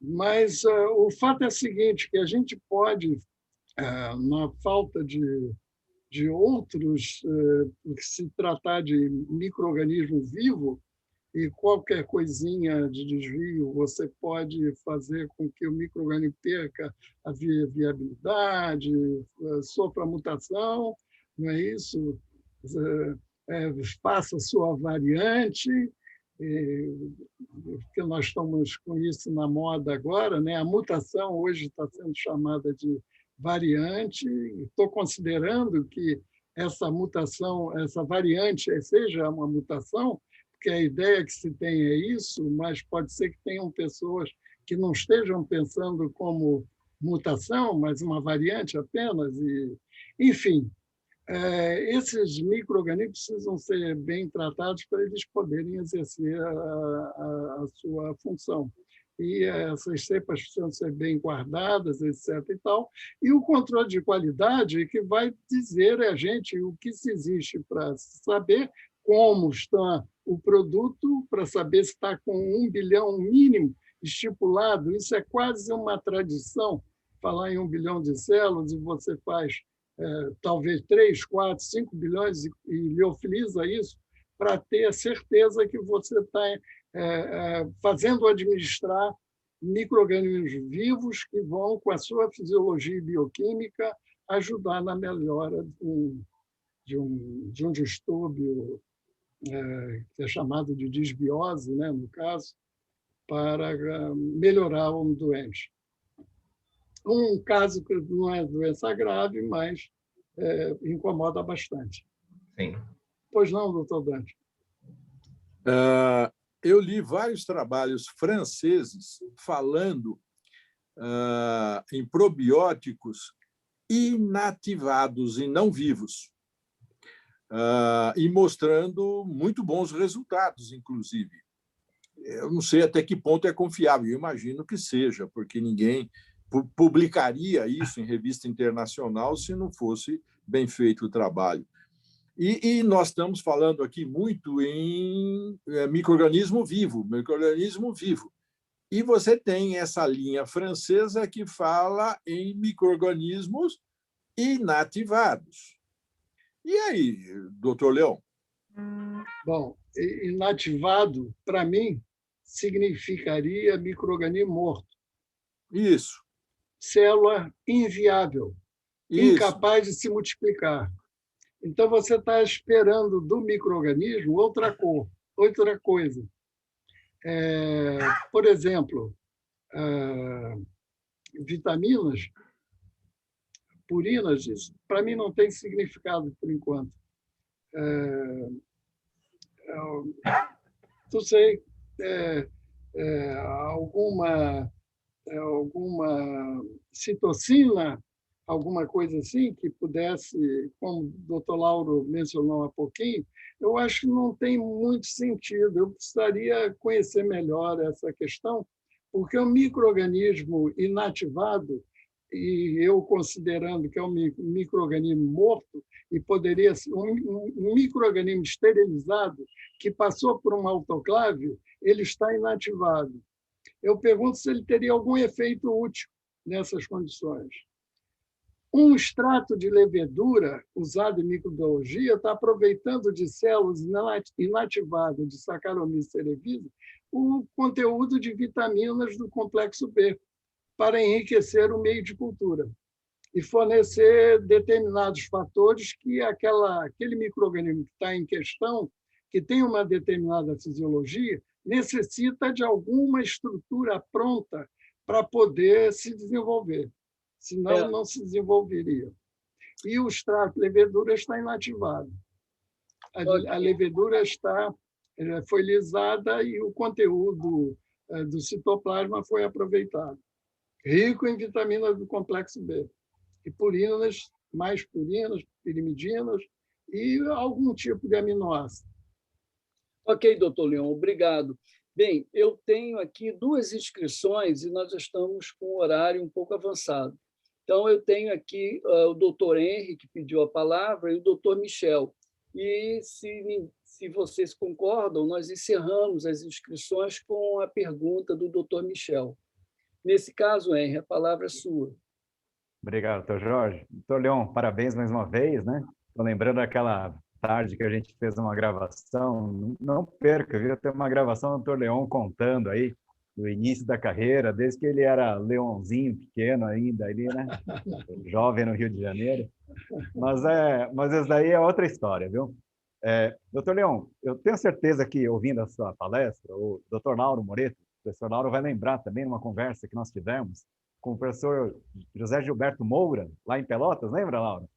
Mas o fato é o seguinte, que a gente pode, na falta de outros, se tratar de micro-organismo vivo, e qualquer coisinha de desvio você pode fazer com que o micro-organismo perca a viabilidade, sofra mutação, não é isso? Faça sua variante, porque nós estamos com isso na moda agora, né? A mutação hoje está sendo chamada de variante. Estou considerando que essa mutação, essa variante seja uma mutação, porque a ideia que se tem é isso, mas pode ser que tenham pessoas que não estejam pensando como mutação, mas uma variante apenas. Enfim, esses micro-organismos precisam ser bem tratados para eles poderem exercer a sua função. E essas cepas precisam ser bem guardadas, etc. E tal. E o controle de qualidade que vai dizer a gente o que se existe para saber como está o produto, para saber se está com 1 bilhão mínimo estipulado. Isso é quase uma tradição, falar em 1 bilhão de células, e você faz talvez 3, 4, 5 bilhões e liofiliza isso para ter a certeza que você está fazendo administrar micro-organismos vivos que vão, com a sua fisiologia e bioquímica, ajudar na melhora de um distúrbio que é chamado de disbiose, né, no caso, para melhorar um doente. Um caso que não é doença grave, mas incomoda bastante. Sim. Pois não, doutor Dante? Eu li vários trabalhos franceses falando em probióticos inativados e não vivos, e mostrando muito bons resultados, inclusive. Eu não sei até que ponto é confiável, eu imagino que seja, porque ninguém publicaria isso em revista internacional se não fosse bem feito o trabalho. E nós estamos falando aqui muito em micro-organismo vivo, E você tem essa linha francesa que fala em micro-organismos inativados. E aí, doutor Leão? Bom, inativado, para mim, significaria micro-organismo morto. Isso. Célula inviável, Isso. incapaz de se multiplicar. Então, você está esperando do micro-organismo outra coisa. Por exemplo, vitaminas, purinas, isso, para mim, não tem significado por enquanto. Não sei, alguma citocina, alguma coisa assim que pudesse, como o doutor Lauro mencionou há pouquinho, eu acho que não tem muito sentido. Eu precisaria conhecer melhor essa questão, porque o micro-organismo inativado, e eu considerando que é um micro-organismo morto, e poderia ser um micro-organismo esterilizado que passou por uma autoclave, ele está inativado. Eu pergunto se ele teria algum efeito útil nessas condições. Um extrato de levedura usado em microbiologia está aproveitando de células inativadas de Saccharomyces cerevisiae o conteúdo de vitaminas do complexo B para enriquecer o meio de cultura e fornecer determinados fatores que aquele micro-organismo que está em questão, que tem uma determinada fisiologia, necessita de alguma estrutura pronta para poder se desenvolver. Senão, não se desenvolveria. E o extrato de levedura está inativado. A levedura foi lisada e o conteúdo do citoplasma foi aproveitado. Rico em vitaminas do complexo B. E purinas, mais purinas, pirimidinas e algum tipo de aminoácido. Ok, doutor Leão, obrigado. Bem, eu tenho aqui 2 inscrições e nós já estamos com o horário um pouco avançado. Então, eu tenho aqui o doutor Henry, que pediu a palavra, e o doutor Michel. E, se vocês concordam, nós encerramos as inscrições com a pergunta do doutor Michel. Nesse caso, Henry, a palavra é sua. Obrigado, doutor Jorge. Doutor Leon, parabéns mais uma vez, né? Estou lembrando daquela tarde que a gente fez uma gravação. Não perca, viu? Tem uma gravação do doutor Leon contando aí do início da carreira, desde que ele era leãozinho, pequeno ainda, ali, né? Jovem no Rio de Janeiro. Mas isso daí é outra história, viu? Doutor Leon, eu tenho certeza que, ouvindo a sua palestra, o doutor Lauro Moreto, o professor Lauro vai lembrar também numa conversa que nós tivemos com o professor José Gilberto Moura, lá em Pelotas, lembra, Laura?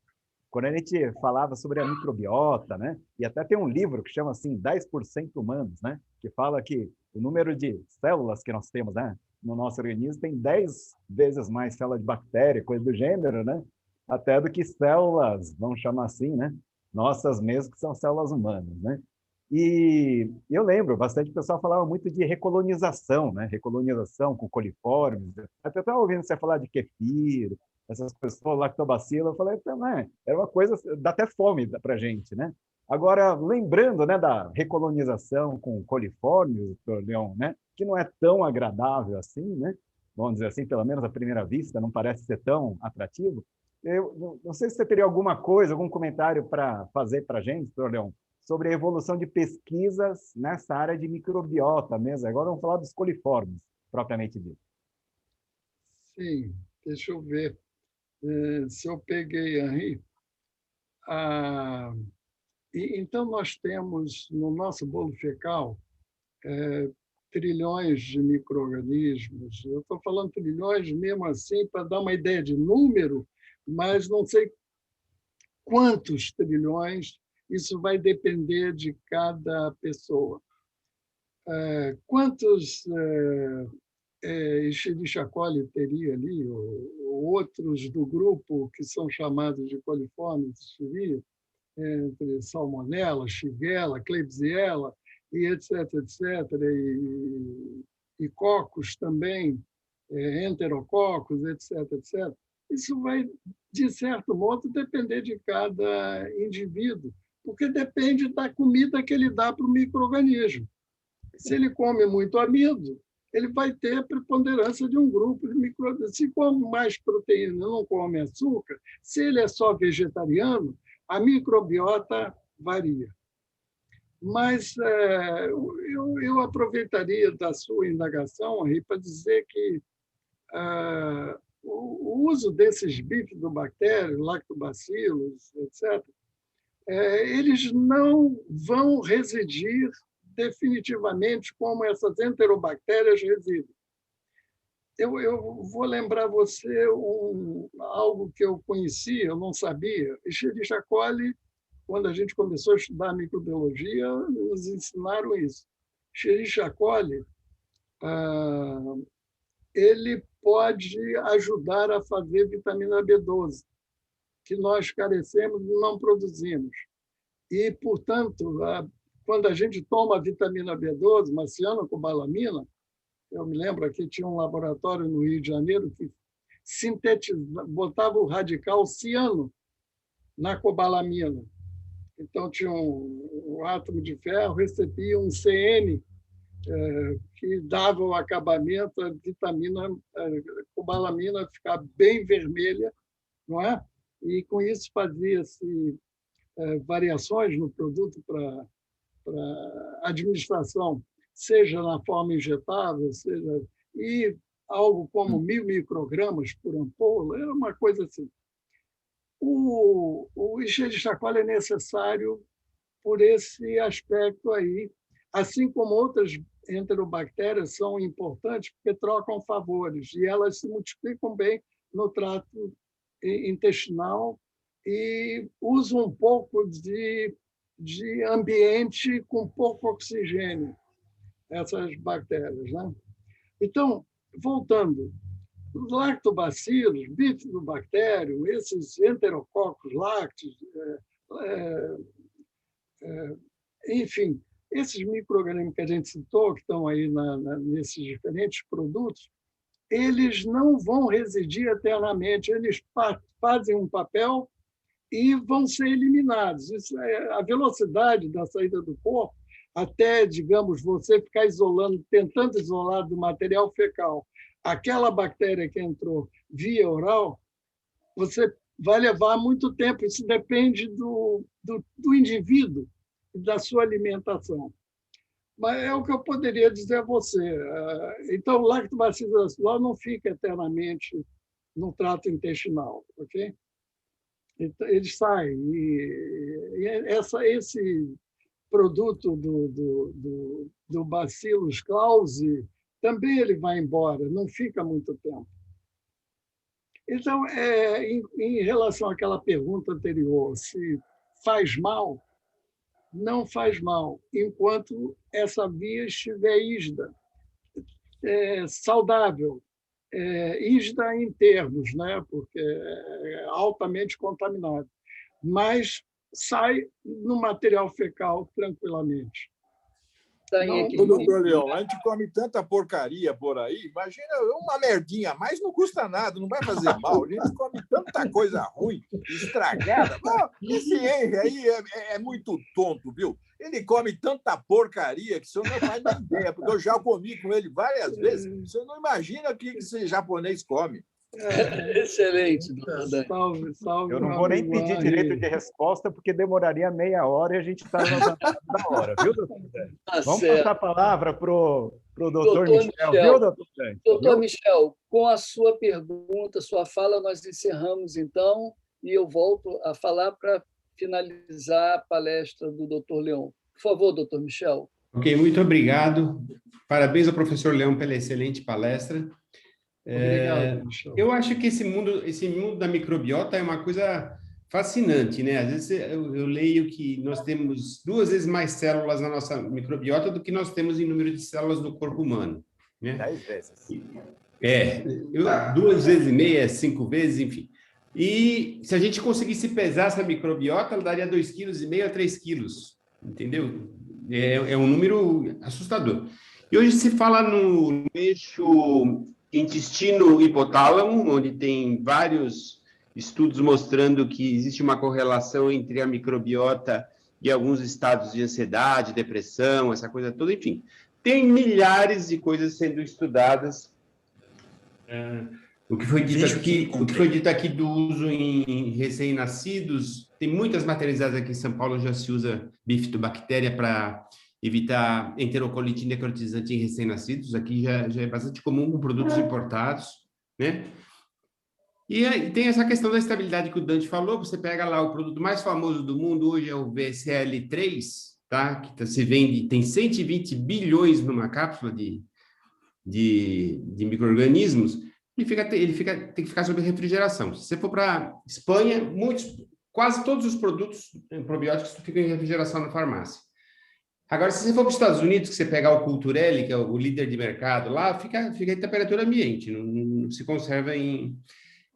Quando a gente falava sobre a microbiota, né? E até tem um livro que chama assim 10% humanos, né? Que fala que o número de células que nós temos, né, no nosso organismo tem 10 vezes mais célula de bactéria, coisa do gênero, né? Até do que células, vamos chamar assim, né? Nossas mesmo, que são células humanas, né? E eu lembro, bastante pessoal falava muito de recolonização, né? Recolonização com coliformes. Até estava ouvindo você falar de kefir, essas coisas, lactobacila, eu falei, era uma coisa, dá até fome para a gente, né? Agora, lembrando, né, da recolonização com coliformes, Leon, né, que não é tão agradável assim, né? Vamos dizer assim, pelo menos à primeira vista, não parece ser tão atrativo. Eu não sei se você teria alguma coisa, algum comentário para fazer para a gente, doutor Leon, sobre a evolução de pesquisas nessa área de microbiota mesmo. Agora vamos falar dos coliformes, propriamente dito. Sim, deixa eu ver se eu peguei aí. Então, nós temos no nosso bolo fecal trilhões de micro-organismos. Eu estou falando trilhões mesmo assim para dar uma ideia de número, mas não sei quantos trilhões, isso vai depender de cada pessoa. Quantos Escherichia coli teria ali, ou outros do grupo que são chamados de coliformes, entre Salmonella, Shigella, Klebsiella, e etc., e cocos também, enterococos, etc., etc. Isso vai, de certo modo, depender de cada indivíduo, porque depende da comida que ele dá para o micro-organismo. Se ele come muito amido, ele vai ter a preponderância de um grupo de micro-organismos. Se come mais proteína, não come açúcar, se ele é só vegetariano, a microbiota varia. Mas eu aproveitaria da sua indagação, Henri, para dizer que o uso desses bifidobactérios, lactobacilos, etc., eles não vão residir definitivamente como essas enterobactérias residem. Eu vou lembrar você algo que eu conhecia, eu não sabia. Escherichia coli, quando a gente começou a estudar microbiologia, nos ensinaram isso. Escherichia coli, ele pode ajudar a fazer vitamina B12, que nós carecemos e não produzimos. E, portanto, quando a gente toma a vitamina B12, uma cianocobalamina, eu me lembro que tinha um laboratório no Rio de Janeiro que botava o radical ciano na cobalamina. Então, tinha um átomo de ferro, recebia um CN que dava o acabamento, a vitamina cobalamina ficar bem vermelha, não é? E, com isso, fazia-se variações no produto para administração, seja na forma injetável, e algo como 1.000 microgramas por ampola, era uma coisa assim. O Escherichia coli é necessário por esse aspecto aí, assim como outras enterobactérias são importantes porque trocam favores e elas se multiplicam bem no trato intestinal e usam um pouco de ambiente com pouco oxigênio, essas bactérias, né? Então, voltando, lactobacilos, bifidobactério, esses enterococos lácteos, enfim, esses micro-organismos que a gente citou, que estão aí nesses diferentes produtos, eles não vão residir eternamente, eles fazem um papel e vão ser eliminados. Isso a velocidade da saída do corpo, até, digamos, você ficar isolando, tentando isolar do material fecal aquela bactéria que entrou via oral, você vai levar muito tempo. Isso depende do indivíduo e da sua alimentação. Mas é o que eu poderia dizer a você. Então, o lactobacillus acidularius não fica eternamente no trato intestinal, ok? Ele sai. E esse produto do Bacillus clausi também ele vai embora, não fica muito tempo. Então, em relação àquela pergunta anterior, se faz mal, não faz mal, enquanto essa via estiver ígida, saudável, ígida em termos, né? Porque é altamente contaminado, mas sai no material fecal tranquilamente. Doutor Leão, a gente come tanta porcaria por aí, imagina uma merdinha a mais, não custa nada, não vai fazer mal. A gente come tanta coisa ruim, estragada. Esse Henry aí é muito tonto, viu? Ele come tanta porcaria que o senhor não faz nem ideia, porque eu já comi com ele várias vezes. O senhor não imagina o que esse japonês come. Excelente. Salve, eu não vou nem pedir direito de resposta, porque demoraria meia hora e a gente está na hora, viu, doutor? Vamos passar a palavra para o doutor Michel, viu, doutor? Doutor Michel, com a sua pergunta, sua fala, nós encerramos, então, e eu volto a falar para finalizar a palestra do doutor Leão. Por favor, doutor Michel. Ok, muito obrigado. Parabéns ao professor Leão pela excelente palestra. Obrigado, eu acho que esse mundo da microbiota é uma coisa fascinante, né? Às vezes eu leio que nós temos 2 vezes mais células na nossa microbiota do que nós temos em número de células no corpo humano, né? 10 vezes. 2 vezes e meia, 5 vezes, enfim. E se a gente conseguisse pesar essa microbiota, ela daria 2,5 kg a 3 quilos, entendeu? É um número assustador. E hoje se fala no eixo intestino hipotálamo, onde tem vários estudos mostrando que existe uma correlação entre a microbiota e alguns estados de ansiedade, depressão, essa coisa toda, enfim. Tem milhares de coisas sendo estudadas. O que foi dito aqui do uso em recém-nascidos, tem muitas materializadas aqui em São Paulo, já se usa bifidobactéria para evitar enterocolite necrotizante em recém-nascidos. Aqui já é bastante comum com produtos importados, né? E aí, tem essa questão da estabilidade que o Dante falou. Você pega lá o produto mais famoso do mundo hoje é o VSL3, tá? Que se vende, tem 120 bilhões numa cápsula de micro-organismos. Ele tem que ficar sob refrigeração. Se você for para Espanha, quase todos os produtos probióticos ficam em refrigeração na farmácia. Agora, se você for para os Estados Unidos, que você pegar o Culturelle, que é o líder de mercado lá, fica em temperatura ambiente, não se conserva em...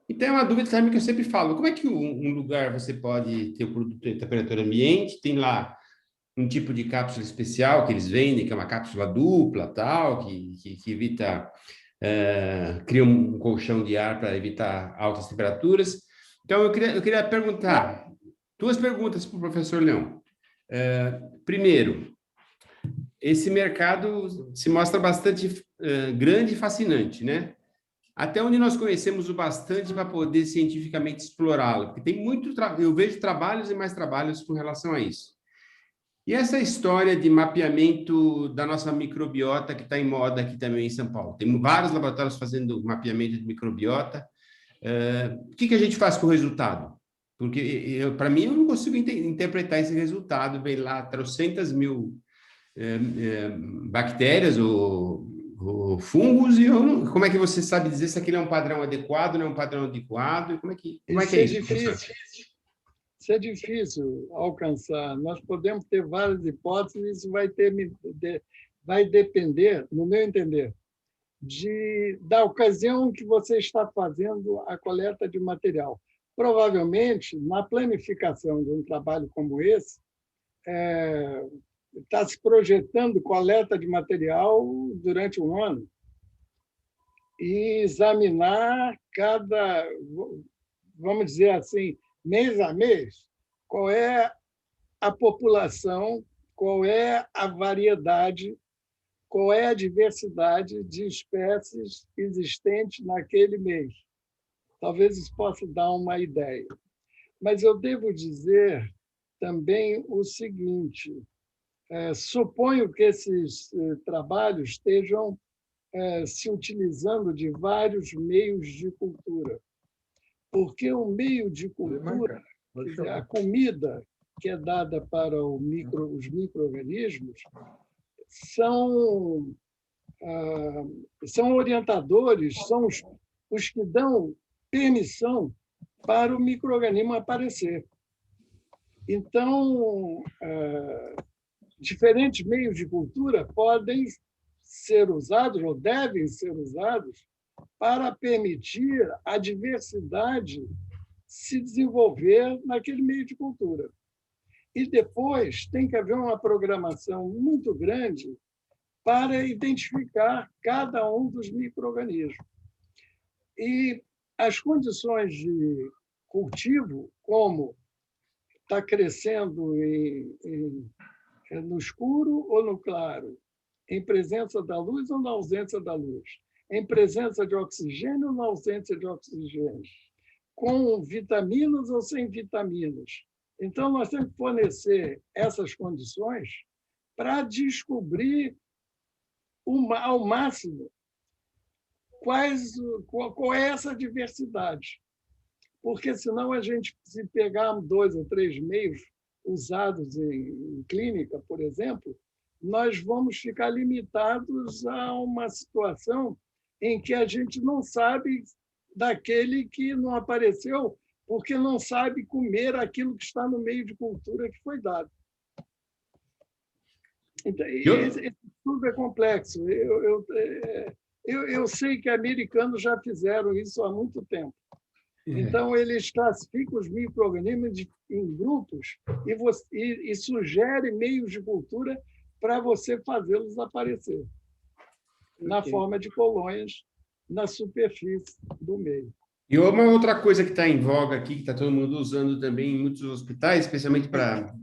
Então, é uma dúvida também que eu sempre falo. Como é que um lugar você pode ter o produto em temperatura ambiente? Tem lá um tipo de cápsula especial que eles vendem, que é uma cápsula dupla, tal, que evita... cria um colchão de ar para evitar altas temperaturas. Então, eu queria perguntar 2 perguntas para o professor Leão. Primeiro, esse mercado se mostra bastante grande e fascinante, né? Até onde nós conhecemos o bastante para poder cientificamente explorá-lo, porque tem eu vejo trabalhos e mais trabalhos com relação a isso. E essa história de mapeamento da nossa microbiota, que está em moda aqui também em São Paulo. Tem vários laboratórios fazendo mapeamento de microbiota. O que a gente faz com o resultado? Porque, para mim, eu não consigo interpretar esse resultado. Vem lá 300 mil bactérias ou fungos, e como é que você sabe dizer se aquilo é um padrão adequado, não é um padrão adequado? Como é que é isso? Difícil. Isso é difícil alcançar. Nós podemos ter várias hipóteses, isso vai depender, no meu entender, da ocasião que você está fazendo a coleta de material. Provavelmente, na planificação de um trabalho como esse, está se projetando coleta de material durante um ano e examinar cada, vamos dizer assim, mês a mês, qual é a população, qual é a variedade, qual é a diversidade de espécies existentes naquele mês. Talvez isso possa dar uma ideia. Mas eu devo dizer também o seguinte, suponho que esses trabalhos estejam se utilizando de vários meios de cultura, porque o meio de cultura, a comida que é dada para os micro-organismos, são orientadores, são os que dão permissão para o micro-organismo aparecer. Então, diferentes meios de cultura podem ser usados ou devem ser usados para permitir a diversidade se desenvolver naquele meio de cultura. E depois tem que haver uma programação muito grande para identificar cada um dos micro-organismos. E as condições de cultivo, como está crescendo no escuro ou no claro, em presença da luz ou na ausência da luz, em presença de oxigênio ou na ausência de oxigênio, com vitaminas ou sem vitaminas. Então, nós temos que fornecer essas condições para descobrir ao máximo qual é essa diversidade. Porque, senão, a gente, se pegar 2 ou 3 meios usados em clínica, por exemplo, nós vamos ficar limitados a uma situação em que a gente não sabe daquele que não apareceu, porque não sabe comer aquilo que está no meio de cultura que foi dado. Então, esse tudo é complexo. Eu sei que americanos já fizeram isso há muito tempo. Então, eles classificam os micro-organismos em grupos e sugerem meios de cultura para você fazê-los aparecer na forma de colônias na superfície do meio. E uma outra coisa que está em voga aqui, que está todo mundo usando também em muitos hospitais, especialmente para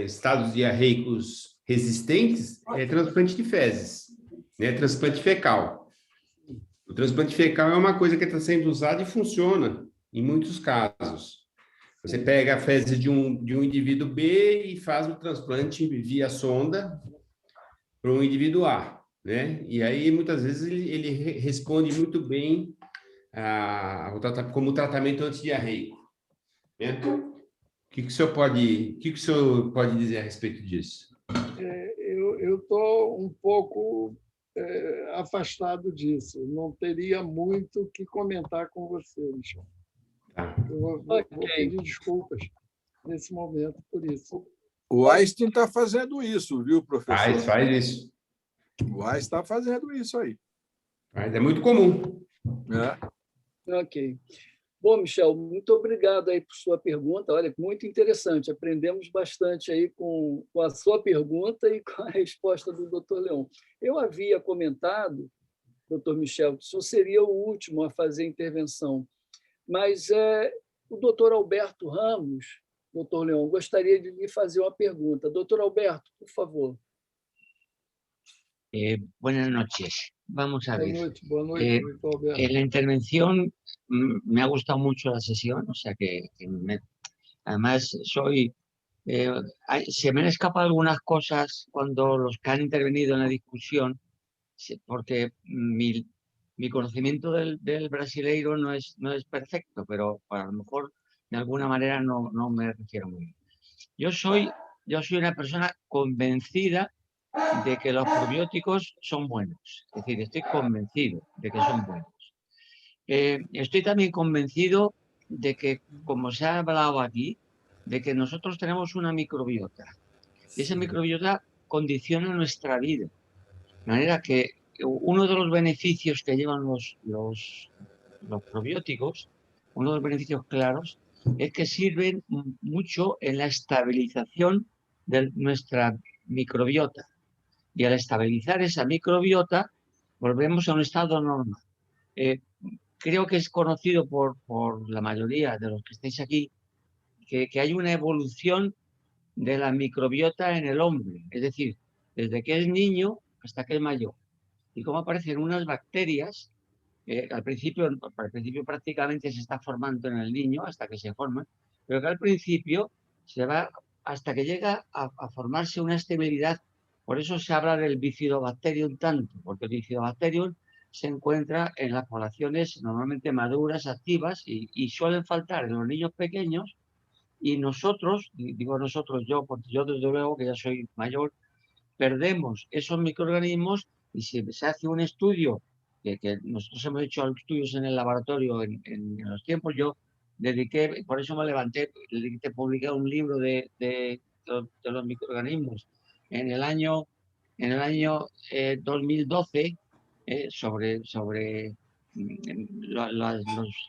estados diarreicos resistentes, é transplante de fezes, né? Transplante fecal. O transplante fecal é uma coisa que está sendo usada e funciona em muitos casos. Você pega a fezes de um indivíduo B e faz o transplante via sonda para um indivíduo A, né? E aí, muitas vezes, ele responde muito bem como tratamento antidiarreico, né? O que o senhor pode dizer a respeito disso? Eu estou um pouco afastado disso. Não teria muito o que comentar com você, Michel. Eu vou pedir desculpas nesse momento por isso. O Einstein está fazendo isso, viu, professor? Faz isso. O Einstein está fazendo isso aí. Mas é muito comum. Ok. Bom, Michel, muito obrigado aí por sua pergunta. Olha, muito interessante. Aprendemos bastante aí com a sua pergunta e com a resposta do Dr. Leon. Eu havia comentado, Dr. Michel, que o senhor seria o último a fazer a intervenção, mas o Dr. Alberto Ramos, Dr. Leon, gostaria de lhe fazer uma pergunta. Dr. Alberto, por favor. Buenas noches. Vamos a ver. Buenas noches, en la intervención me ha gustado mucho la sesión, o sea además se me han escapado algunas cosas cuando los que han intervenido en la discusión, porque mi conocimiento del brasileiro no es perfecto, pero a lo mejor de alguna manera no me refiero muy bien. Yo soy una persona convencida de que los probióticos son buenos. Es decir, estoy convencido de que son buenos. Estoy también convencido de que, como se ha hablado aquí, de que nosotros tenemos una microbiota. Y esa microbiota condiciona nuestra vida. De manera que uno de los beneficios que llevan los probióticos, uno de los beneficios claros, es que sirven mucho en la estabilización de nuestra microbiota. Y al estabilizar esa microbiota, volvemos a un estado normal. Creo que es conocido por la mayoría de los que estáis aquí que hay una evolución de la microbiota en el hombre, es decir, desde que es niño hasta que es mayor. Y cómo aparecen unas bacterias, al principio prácticamente se está formando en el niño hasta que se forman, pero que al principio se va hasta que llega a formarse una estabilidad. Por eso se habla del Bifidobacterium tanto, porque el Bifidobacterium se encuentra en las poblaciones normalmente maduras, activas, y suelen faltar en los niños pequeños. Y nosotros, digo nosotros, porque yo desde luego que ya soy mayor, perdemos esos microorganismos y si se hace un estudio, que nosotros hemos hecho estudios en el laboratorio en los tiempos, yo dediqué, por eso me levanté, publiqué un libro de los microorganismos en el año 2012 sobre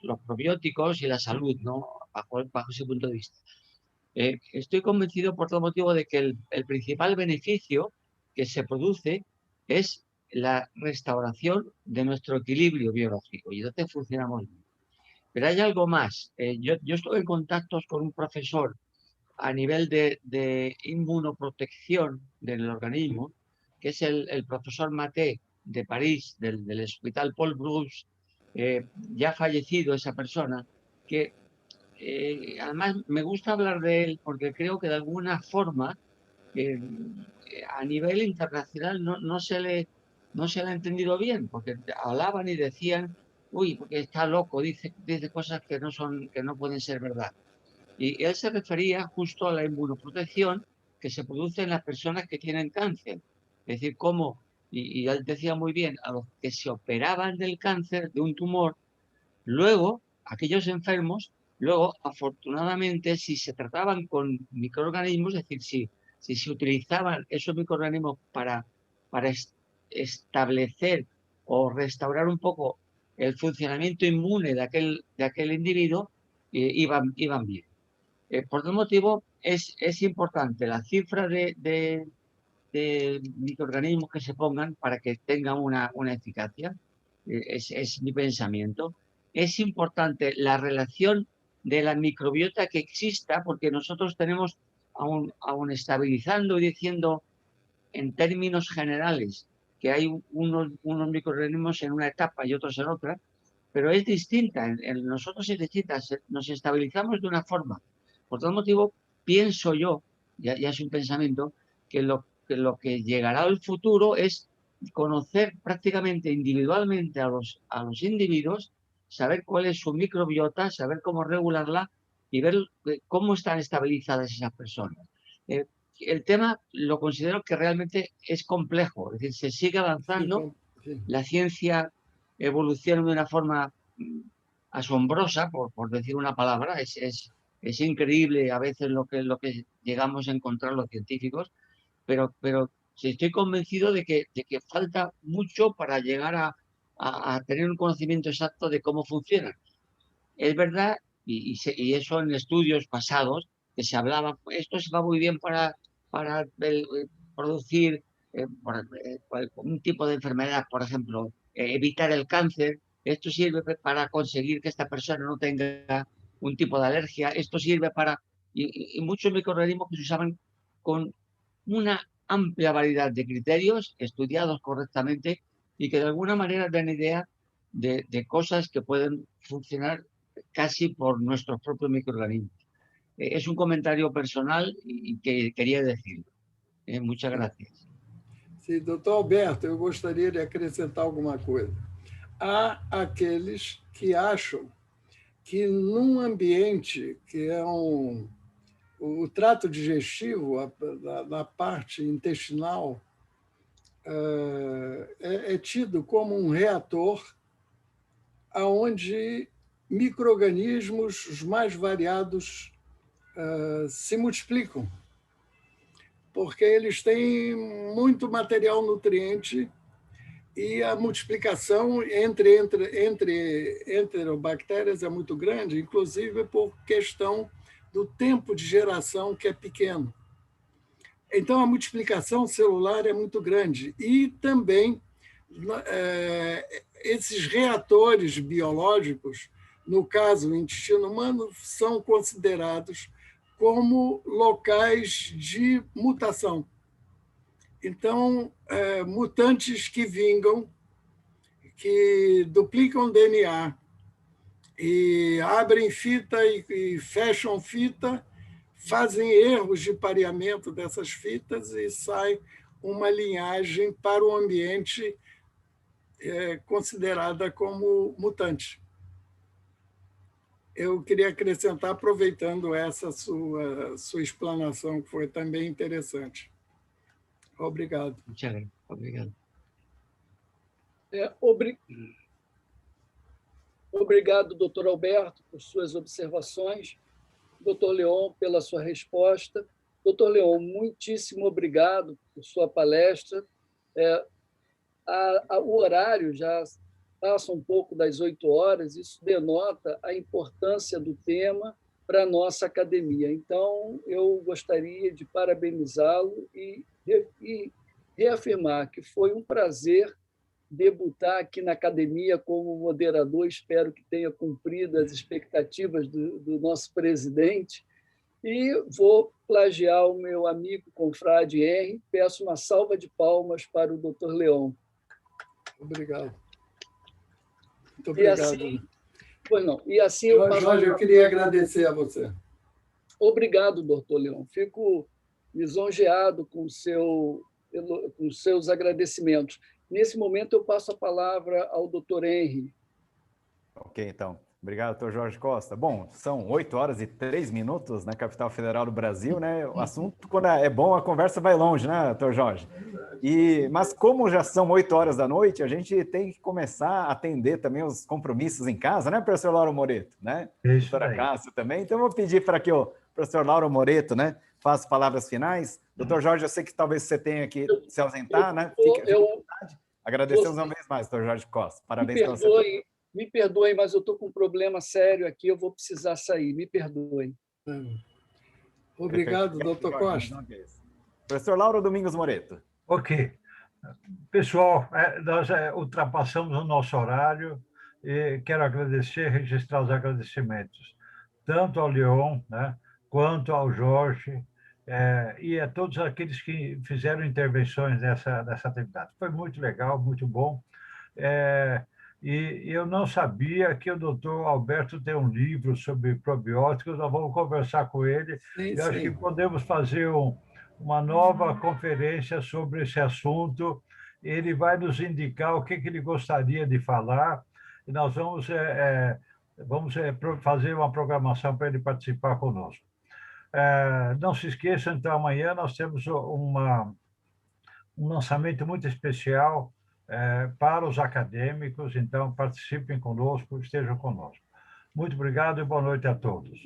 los probióticos y la salud, ¿no? Bajo ese punto de vista. Estoy convencido por todo motivo de que el principal beneficio que se produce es la restauración de nuestro equilibrio biológico y entonces funcionamos bien. Pero hay algo más. Yo estuve en contactos con un profesor a nivel de inmunoprotección del organismo, que es el profesor Maté de París, del Hospital Paul Brousse, ya fallecido esa persona, que además me gusta hablar de él porque creo que de alguna forma a nivel internacional no se le ha entendido bien, porque hablaban y decían, uy, porque está loco, dice cosas que no pueden ser verdad. Y él se refería justo a la inmunoprotección que se produce en las personas que tienen cáncer. Es decir, cómo, y él decía muy bien, a los que se operaban del cáncer, de un tumor, luego, aquellos enfermos, luego, afortunadamente, si se trataban con microorganismos, es decir, si se utilizaban esos microorganismos para establecer o restaurar un poco el funcionamiento inmune de aquel individuo, iban bien. Por tal motivo, es importante la cifra de microorganismos que se pongan para que tengan una eficacia. Es mi pensamiento. Es importante la relación de la microbiota que exista, porque nosotros tenemos, aún estabilizando y diciendo en términos generales que hay unos microorganismos en una etapa y otros en otra, pero es distinta. En nosotros es distinta. Nos estabilizamos de una forma. Por tal motivo, pienso yo, ya es un pensamiento, que lo que llegará al futuro es conocer prácticamente individualmente a los individuos, saber cuál es su microbiota, saber cómo regularla y ver cómo están estabilizadas esas personas. El tema lo considero que realmente es complejo, es decir, se sigue avanzando, la ciencia evoluciona de una forma asombrosa, por decir una palabra, es increíble a veces lo que llegamos a encontrar los científicos, pero estoy convencido de que falta mucho para llegar a tener un conocimiento exacto de cómo funciona. Es verdad, y eso en estudios pasados, que se hablaba, esto se va muy bien para producir un tipo de enfermedad, por ejemplo, evitar el cáncer, esto sirve para conseguir que esta persona no tenga un tipo de alergia, esto sirve para... Y muchos microorganismos que se usaban con una amplia variedad de criterios estudiados correctamente y que de alguna manera dan idea de cosas que pueden funcionar casi por nuestros propios microorganismos. Es un comentario personal y que quería decirlo. Muchas gracias. Sim, doutor Alberto, eu gostaria de acrescentar alguma coisa. Há aqueles que acham que num ambiente que é o trato digestivo, na parte intestinal, é tido como um reator onde micro-organismos os mais variados se multiplicam, porque eles têm muito material nutriente e a multiplicação entre bactérias é muito grande, inclusive por questão do tempo de geração, que é pequeno. Então, a multiplicação celular é muito grande. E também esses reatores biológicos, no caso, o intestino humano, são considerados como locais de mutação. Então, mutantes que vingam, que duplicam DNA e abrem fita e fecham fita, fazem erros de pareamento dessas fitas e sai uma linhagem para o ambiente considerada como mutante. Eu queria acrescentar, aproveitando essa sua explanação, que foi também interessante. Obrigado. Obrigado. Obrigado, doutor Alberto, por suas observações. Doutor Leon, pela sua resposta. Doutor Leon, muitíssimo obrigado por sua palestra. O horário já passa um pouco das 8 horas, isso denota a importância do tema para a nossa academia. Então, eu gostaria de parabenizá-lo e reafirmar que foi um prazer debutar aqui na academia como moderador. Espero que tenha cumprido as expectativas do nosso presidente. E vou plagiar o meu amigo confrade Henry. Peço uma salva de palmas para o doutor Leon. Obrigado. Muito obrigado. E assim Jorge, eu queria agradecer a você. Obrigado, doutor Leon. Fico lisonjeado com seus agradecimentos. Nesse momento, eu passo a palavra ao doutor Henry. Ok, então. Obrigado, doutor Jorge Costa. Bom, são 8 horas e 3 minutos na capital federal do Brasil, né? O assunto, quando é bom, a conversa vai longe, né, doutor Jorge? Mas como já são 8 horas da noite, a gente tem que começar a atender também os compromissos em casa, né, professor Lauro Moreto? Né? Doutora Cássio também. Então, eu vou pedir para que o professor Lauro Moreto, né, faça palavras finais. Doutor Jorge, eu sei que talvez você tenha que se ausentar, né? Fique à vontade. Agradecemos uma vez mais, doutor Jorge Costa. Parabéns pela sua... Me perdoem, mas eu estou com um problema sério aqui, eu vou precisar sair. Me perdoem. Obrigado, doutor Costa. Professor Lauro Domingos Moreto. Ok. Pessoal, nós ultrapassamos o nosso horário e quero agradecer, registrar os agradecimentos, tanto ao Leon, né, quanto ao Jorge, e a todos aqueles que fizeram intervenções nessa atividade. Foi muito legal, muito bom. E eu não sabia que o doutor Alberto tem um livro sobre probióticos, nós vamos conversar com ele. Eu acho que podemos fazer uma nova conferência sobre esse assunto. Ele vai nos indicar o que ele gostaria de falar, e nós vamos fazer uma programação para ele participar conosco. Não se esqueçam, então, amanhã nós temos um lançamento muito especial para os acadêmicos, então participem conosco, estejam conosco. Muito obrigado e boa noite a todos.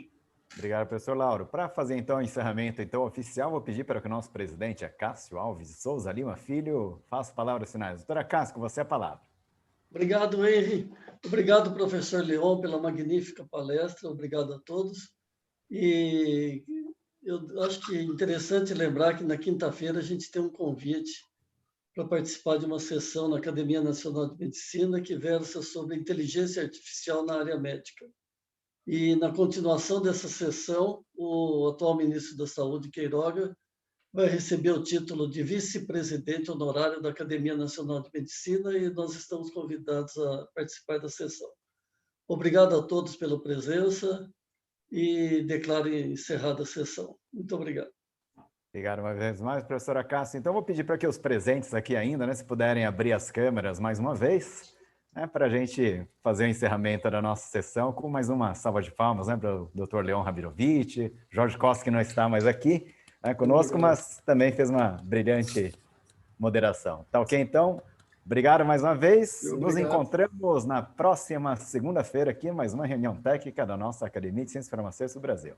Obrigado, professor Lauro. Para fazer, então, o encerramento oficial, vou pedir para que o nosso presidente, Cássio Alves de Souza Lima Filho, faça palavras finais. Doutora Cássio, com você a palavra. Obrigado, Henry. Obrigado, professor Leon, pela magnífica palestra. Obrigado a todos. E eu acho que é interessante lembrar que na quinta-feira a gente tem um convite para participar de uma sessão na Academia Nacional de Medicina que versa sobre inteligência artificial na área médica. E, na continuação dessa sessão, o atual ministro da Saúde, Queiroga, vai receber o título de vice-presidente honorário da Academia Nacional de Medicina e nós estamos convidados a participar da sessão. Obrigado a todos pela presença e declaro encerrada a sessão. Muito obrigado. Obrigado uma vez mais, professora Cássio. Então, vou pedir para que os presentes aqui ainda, né, se puderem abrir as câmeras mais uma vez, né, para a gente fazer o encerramento da nossa sessão com mais uma salva de palmas, né, para o doutor Leon Rabinovich, Jorge Costa, que não está mais aqui, né, conosco, mas também fez uma brilhante moderação. Tá ok, então? Obrigado mais uma vez. Nos encontramos na próxima segunda-feira aqui, mais uma reunião técnica da nossa Academia de Ciências Farmacêuticas do Brasil.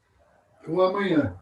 Ou amanhã.